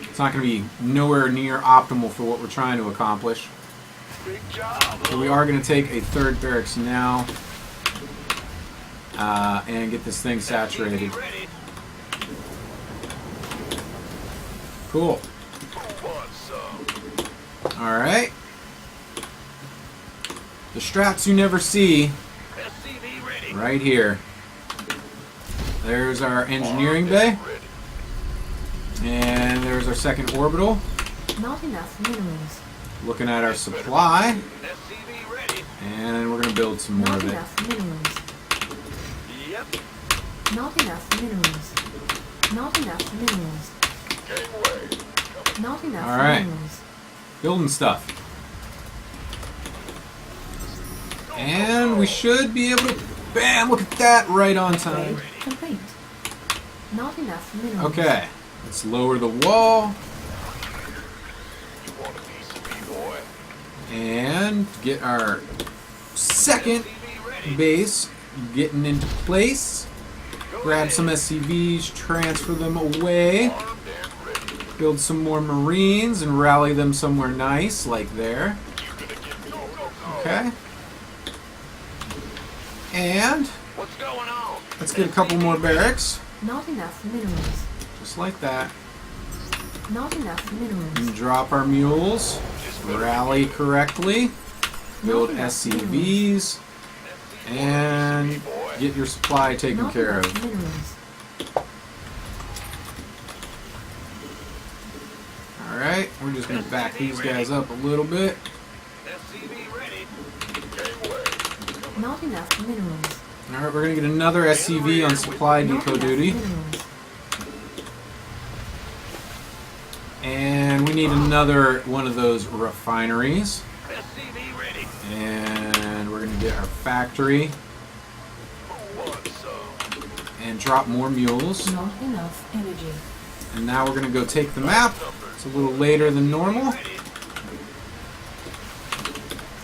It's not going to be nowhere near optimal for what we're trying to accomplish. Big job. So we are going to take a third barracks now and get this thing saturated. Ready. Cool. Who wants some? Alright. The strats you never see SCV ready. right here. There's our engineering bay. Ready. And there's our second orbital. Not enough minerals. Looking at our supply. SCV ready. And we're going to build some more Not of it. enough minerals. Yep. Not enough minerals. Not enough minerals. Gangway. Not enough All right. minerals. Building stuff. And we should be able to... Bam! Look at that! Right on time. Upgrade complete. Not enough minerals. Okay. Let's lower the wall. You want a piece of me, boy? And get our second base getting into place. Grab some SCVs, transfer them away. Armed and ready. Build some more Marines and rally them somewhere nice, like there. You gonna get go, go, go. Okay. And What's going on? let's get a couple more barracks. Not enough minerals. Just like that. Not enough minerals. And drop our mules. Rally correctly. Build Not enough SCVs. And get your supply taken Not care enough of. minerals. Alright, we're just going to back these guys up a little bit. SCV ready. Gangway. Not enough minerals. Alright, we're going to get another SCV on supply Not depot enough duty. minerals. And we need another one of those refineries. SCV ready. And we're going to get our factory Who wants some? and drop more mules. Not enough energy. And now we're going to go take the map. It's a little later than normal.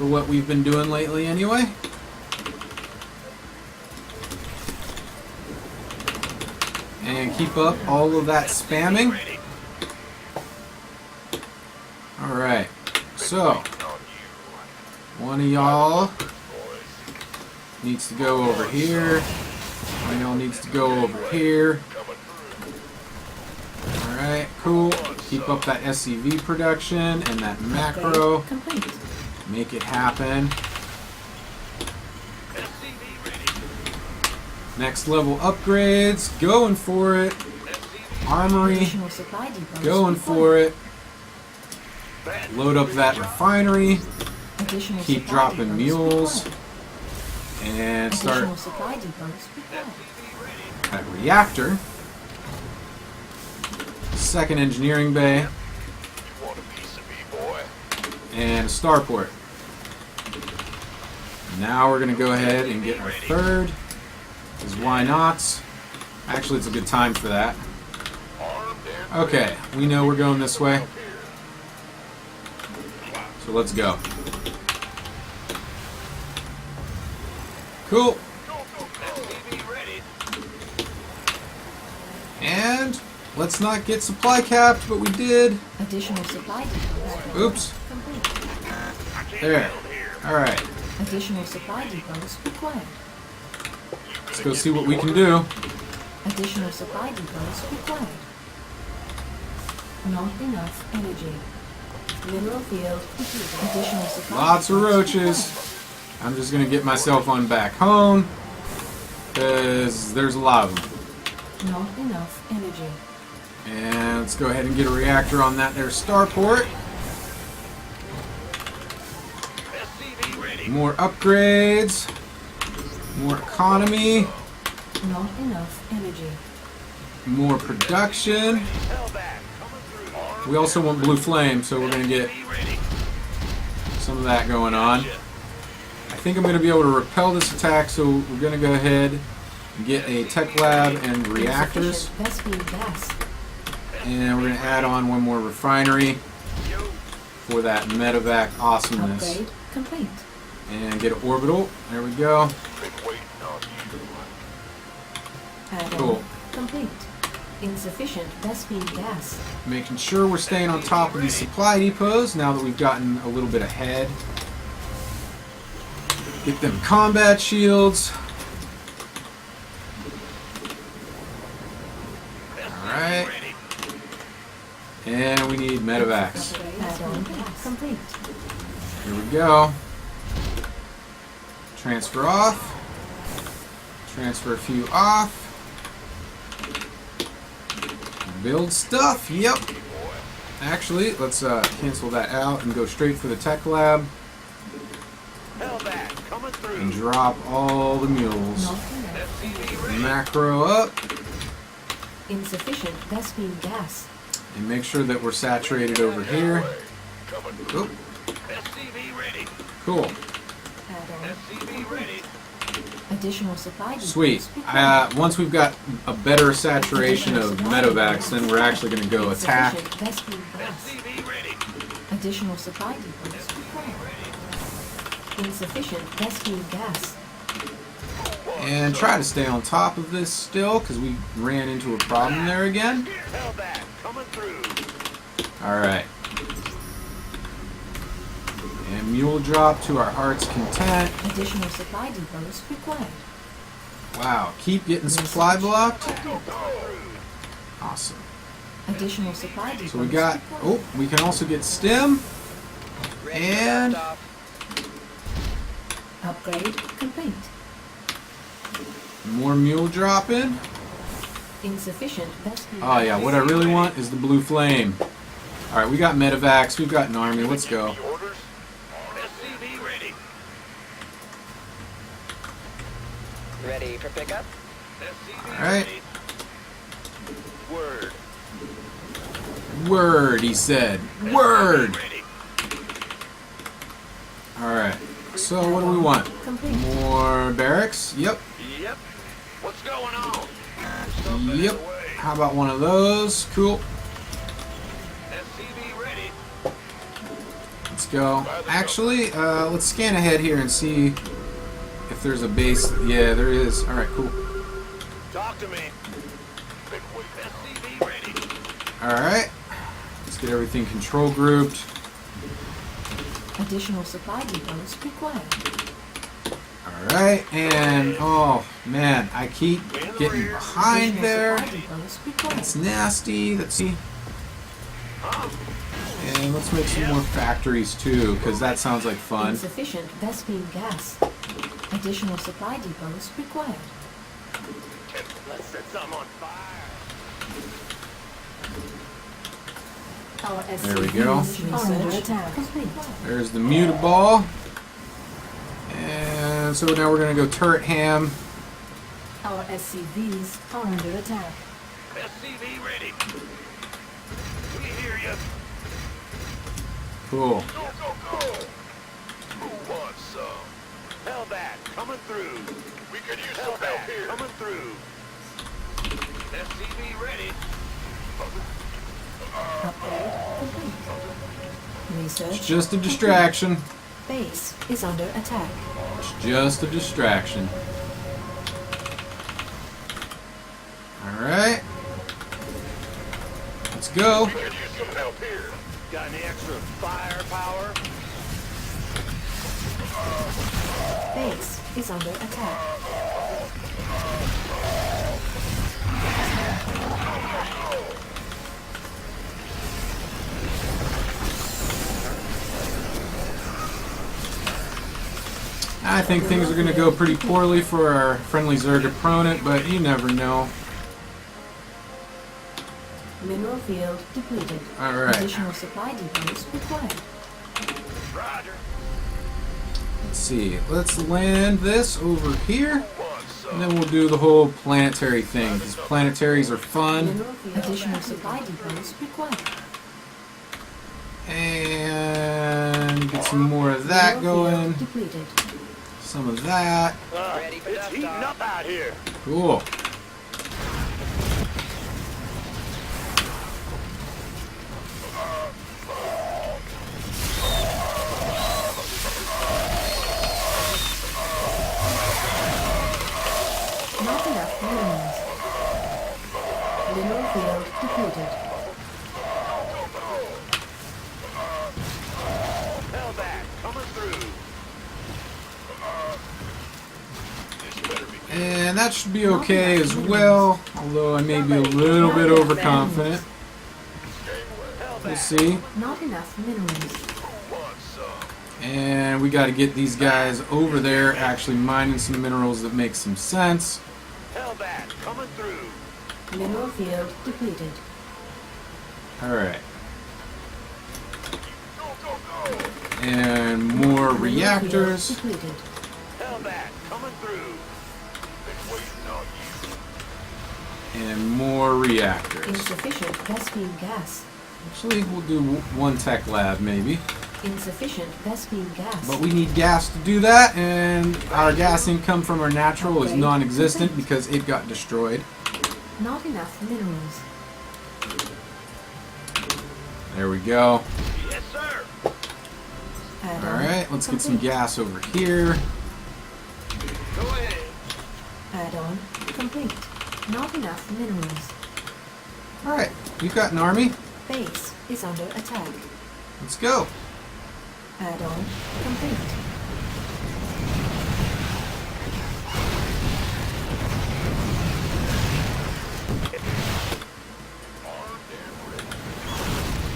for what we've been doing lately anyway. And keep up all of that spamming. Ready. Alright, so On one of y'all you, boys. needs to go over here. One of y'all needs to go over here. Coming through. Alright, cool. Keep up that SCV production and that macro. Upgrade complete. Make it happen. SCV ready. Next level upgrades. Going for it. SCV Armory. Additional supply depots Going for it. bad. Load up that refinery. Additional Keep supply dropping depots mules. required. And start Additional supply depots required. that reactor. Second engineering bay. You want a piece of me, boy? And a starport. Now we're gonna go ahead and get our third. Because why not? Actually, it's a good time for that. Armed and Okay, we know we're going this way. So let's go. Cool. SCV ready. And let's not get supply capped, but we did. Additional supply depots Oops. complete. There. Alright. Additional supply depots required. Let's go see what we can do. Additional supply depots required. Not enough energy. Mineral field depleted. Additional supply Lots of depots roaches. I'm just gonna get myself on back home. Because there's a lot of them. required. Not enough energy. And let's go ahead and get a reactor on that there starport. SCV ready. More upgrades. More economy. Not enough energy. More production. Hell back. Coming through. Armed We also want blue flame, so we're gonna get SCV ready. some of that going on. I think I'm gonna be able to repel this attack, so we're gonna go ahead and get a tech lab and reactors. Insufficient Vespene gas. And we're gonna add on one more refinery Yo. for that medevac awesomeness. Upgrade complete. And get an orbital. There we go. Been waiting on you. Add-on Cool. complete. Insufficient Vespene gas. Making sure we're staying on top of these supply depots now that we've gotten a little bit ahead. Get them combat shields. Alright. Ready. And we need medevacs. Add-on complete. Here we go. Transfer off. Transfer a few off. Build stuff. Yep. Actually, let's cancel that out and go straight for the tech lab Hell back. Coming and through. drop all the mules. Not enough. SCV ready. Macro up Insufficient Vespene gas. and make sure that we're saturated over here. Coming through. Oop, SCV ready. cool. Add-on SCV ready. additional supply depots Sweet. required. Once we've got a better saturation of medevacs, then we're actually going to go attack. Insufficient Vespene gas. SCV ready. Additional supply depots required. Insufficient Vespene gas. And try to stay on top of this still, because we ran into a problem there again. Hell back. Coming through. Alright. And mule drop to our heart's content. Additional supply depots required. Wow, keep getting supply blocked. Awesome. Additional supply depots So we got, required. oh, we can also get stem. Ready And- for blast off. Upgrade complete. More mule dropping. Insufficient Vespene Oh yeah, what I really want is the blue flame. Alright, we got medevacs, we've got an army, let's go. The orders. SCV ready. Ready for pickup. SCV Alright. ready. Word. Word, he said. Word! Ready. Alright, so what do we want? complete. More barracks? Yep. Yep. What's going on? Yep. How about one of those? Cool. SCV ready. Let's Let's go. Actually, let's scan ahead here and see if there's a base. Yeah, there is. Alright, cool. Talk to me. SCV ready. Alright. Let's get everything control grouped. Additional supply depots required. Alright, and oh man, I keep getting behind there. Additional supply depots required. That's nasty. Let's see. And let's make some more factories too, because that sounds like fun. Insufficient Vespine gas. Additional supply depots required. Let's set something on fire. Our There we go. SCVs are under attack. Complete. There's the mutaball. And so now we're going to go turret ham. Our SCVs are under attack. SCV ready. We hear you. Cool. Go, go, go. Who wants some? Hellbat, coming through. We could use some help here. Coming through. SCV ready. Upgrade complete. Research. It's just a distraction. Base is under attack. It's just a distraction. Alright. Let's go. We could use some help here. Got any extra firepower? Base is under attack. I think things are going to go pretty poorly for our friendly Zerg opponent, but you never know. Mineral field depleted. Alright. Additional supply depots required. Roger. Let's see. Let's land this over here, Wants some? and then we'll do the whole planetary thing, because planetaries are fun. Mineral field. Additional supply depots required. And get some more of that Mineral field going. depleted. Some of that. Ready for It's dust heating off. up out here. Cool. Not enough minerals. Mineral field depleted. Hellbat, coming through. This better be And that should be okay as well, although I may be a little bit overconfident. We'll see. Not enough minerals. wants some. And we got to get these guys over there actually mining some minerals that make some sense. Hellbat, coming through. Mineral field depleted. Alright. Go, go, go. And more Mineral reactors. field depleted. Hellbat, coming through. Been waiting on you. And more reactors. Insufficient Vespine gas. Actually, we'll do one tech lab maybe. Insufficient Vespine gas. But we need gas to do that, and our gas income from our natural is non-existent because it got destroyed. Not enough minerals. There we go. Yes, sir. Add-on Alright, let's get some complete. gas over here. Go ahead. Add-on complete. Not enough minerals. Alright, we've got an army. Base is under attack. Let's go. Add-on complete.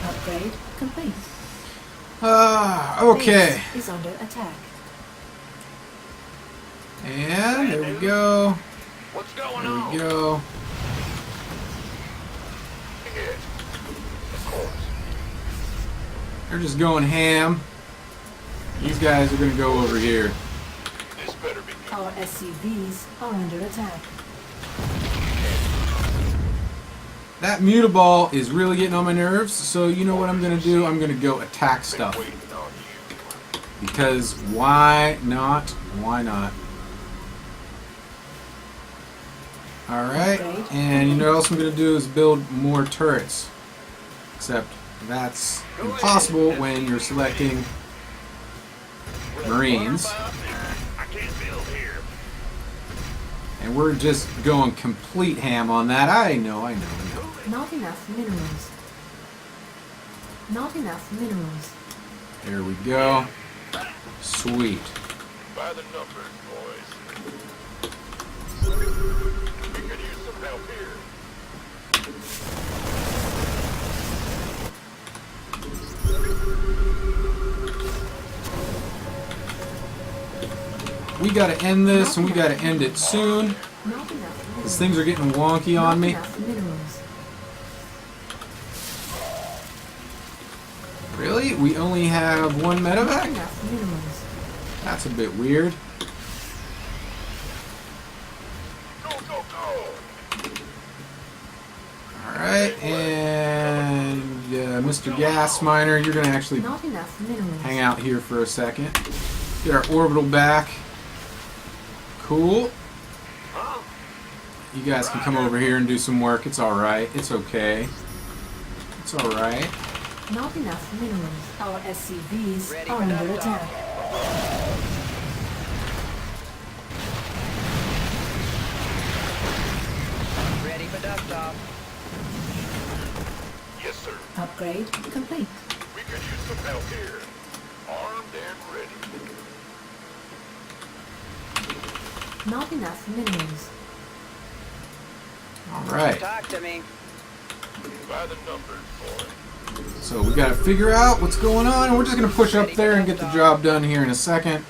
Upgrade complete. Okay. Base is under attack. And there we go. What's going There on? we go. Yeah. Of course. They're just going ham. These guys are going to go over here. This better be good. Our SCVs are under attack. That mutaball is really getting on my nerves, so you know what I'm going to do? I'm going to go attack stuff. Waiting on you. Because why not? Why not? Alright, and you know what else I'm going to do is build more turrets. Except That's impossible when you're selecting Marines. I can't build here. And we're just going complete ham on that. I know. Not enough minerals. Not enough minerals. There we go. Sweet. By the numbers, boys. We could use some help here. We gotta end this, and we gotta end it soon. Not enough Because minerals. things are getting wonky on me. Not enough minerals. Really? We only have one Not medevac? enough minerals. That's a bit weird. Go, go, go! Alright, and Mr. Gas Miner, you're gonna actually Not enough minerals. hang out here for a second. Get our orbital back. Cool. Huh? You guys can come over here and do some work. It's alright. It's okay. It's alright. Not enough minerals. Our SCVs Ready are for under dust attack. Ready for dust off. Yes, sir. Upgrade complete. We could use some help here. Armed and ready. Not enough minerals. Alright. Talk to me. By the numbers, boy. So we gotta figure out what's going on, and we're just gonna push up there and get the job done here in a second.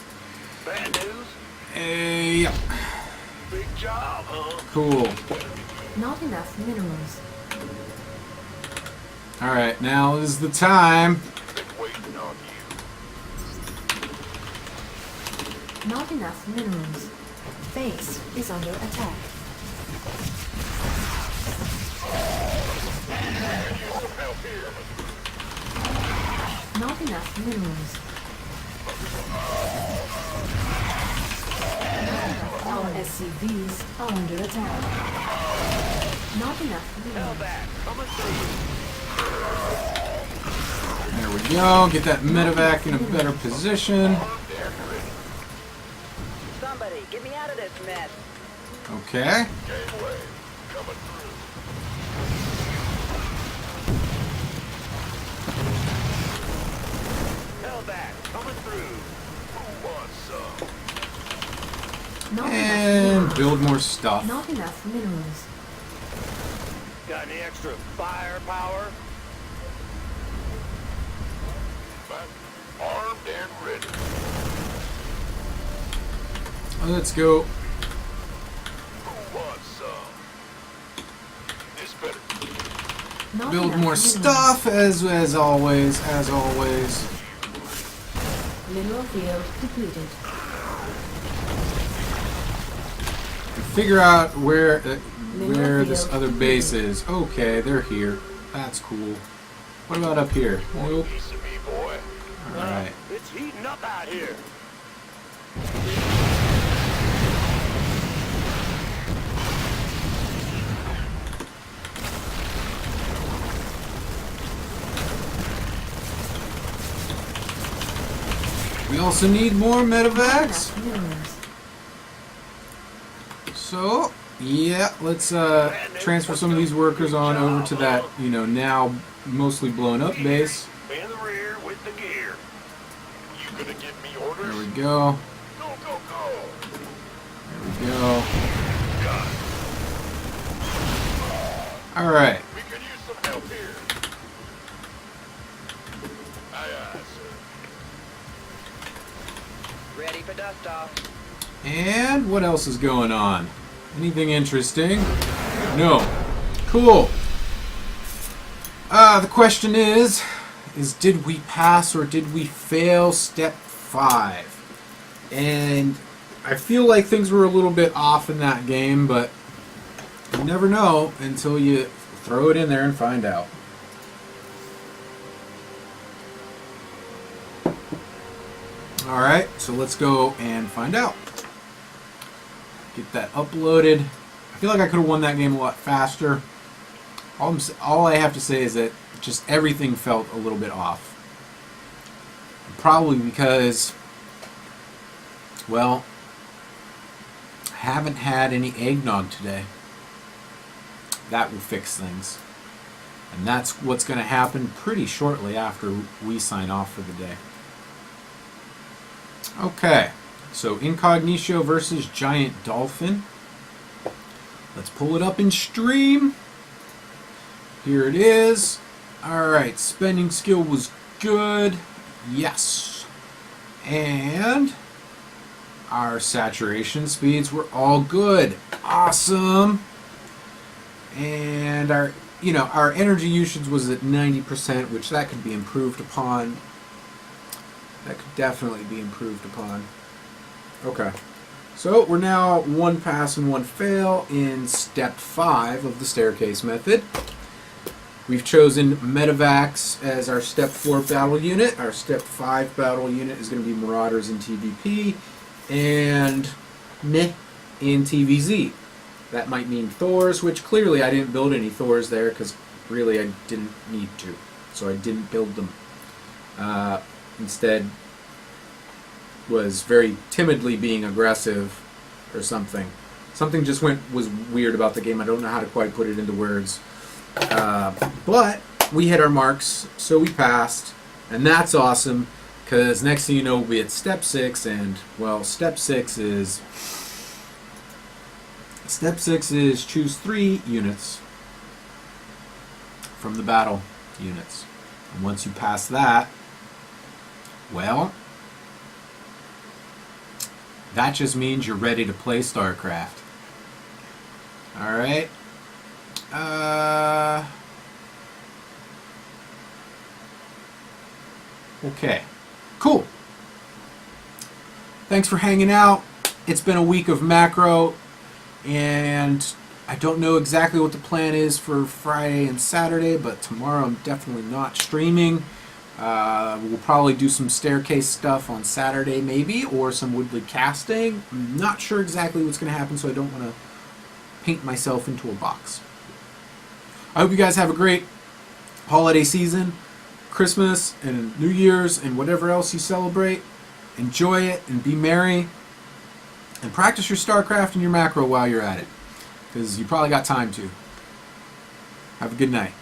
Bad news? Yeah. Big job, huh? Cool. Not enough minerals. Alright, now is the time. Been waiting on you. Not enough minerals. Base is under attack. Use some help here. Not enough minerals. Our SCVs are under attack. Not enough Hell minerals. back. Coming through. There we go. Get that medevac in a better position. Armed and ready. Somebody, get me out of this mess. Okay. Gateway. Coming through. Hell back. Coming through. Who wants some? Not enough And minerals. build more stuff. Not enough minerals. Got any extra firepower? Armed and ready. Let's go. Who wants some? This better. Not Build enough more minerals. stuff as always. Mineral field depleted. Figure out where Mineral this field other depleted. base is. Okay, they're here. That's cool. What about up here? Nope. Piece of me, boy. Alright. It's heating up out here. We also need more medevacs. Not enough minerals. So, yeah, let's transfer some of these workers on over to that, now mostly blown up base. In the rear with the gear. You gonna give me orders? There we go. Go, go, go. There we go. Got it. Alright. We could use some help here. Aye, aye, sir. Ready for dust off. And what else is going on? Anything interesting? No. Cool. The question is did we pass or did we fail step 5? And I feel like things were a little bit off in that game, but you never know until you throw it in there and find out. Alright, so let's go and find out. Get that uploaded. I feel like I could have won that game a lot faster. All I have to say is that just everything felt a little bit off. Probably because, well, I haven't had any eggnog today. That will fix things. And that's what's going to happen pretty shortly after we sign off for the day. Okay, so Incognito versus Giant Dolphin. Let's pull it up in stream. Here it is. Alright, spending skill was good. Yes. And our saturation speeds were all good. Awesome. And our energy usage was at 90%, which that could be improved upon. That could definitely be improved upon. Okay. So we're now 1 pass and 1 fail in step 5 of the staircase method. We've chosen Medivacs as our step 4 battle unit. Our step 5 battle unit is going to be Marauders in TVP and Meh in TVZ. That might mean Thors, which clearly I didn't build any Thors there because really I didn't need to. So I didn't build them. Instead was very timidly being aggressive or something. Something just was weird about the game. I don't know how to quite put it into words. But we hit our marks, so we passed. And that's awesome because next thing you know we'll be at step 6 and, well, step 6 is choose 3 units from the battle units. And once you pass that, well, that just means you're ready to play StarCraft. Alright. Okay. Cool. Thanks for hanging out. It's been a week of macro, and I don't know exactly what the plan is for Friday and Saturday, but tomorrow I'm definitely not streaming. We'll probably do some staircase stuff on Saturday maybe, or some Woodley casting. I'm not sure exactly what's going to happen, so I don't want to paint myself into a box. I hope you guys have a great holiday season, Christmas and New Year's and whatever else you celebrate. Enjoy it and be merry. And practice your StarCraft and your macro while you're at it, because you probably got time to. Have a good night.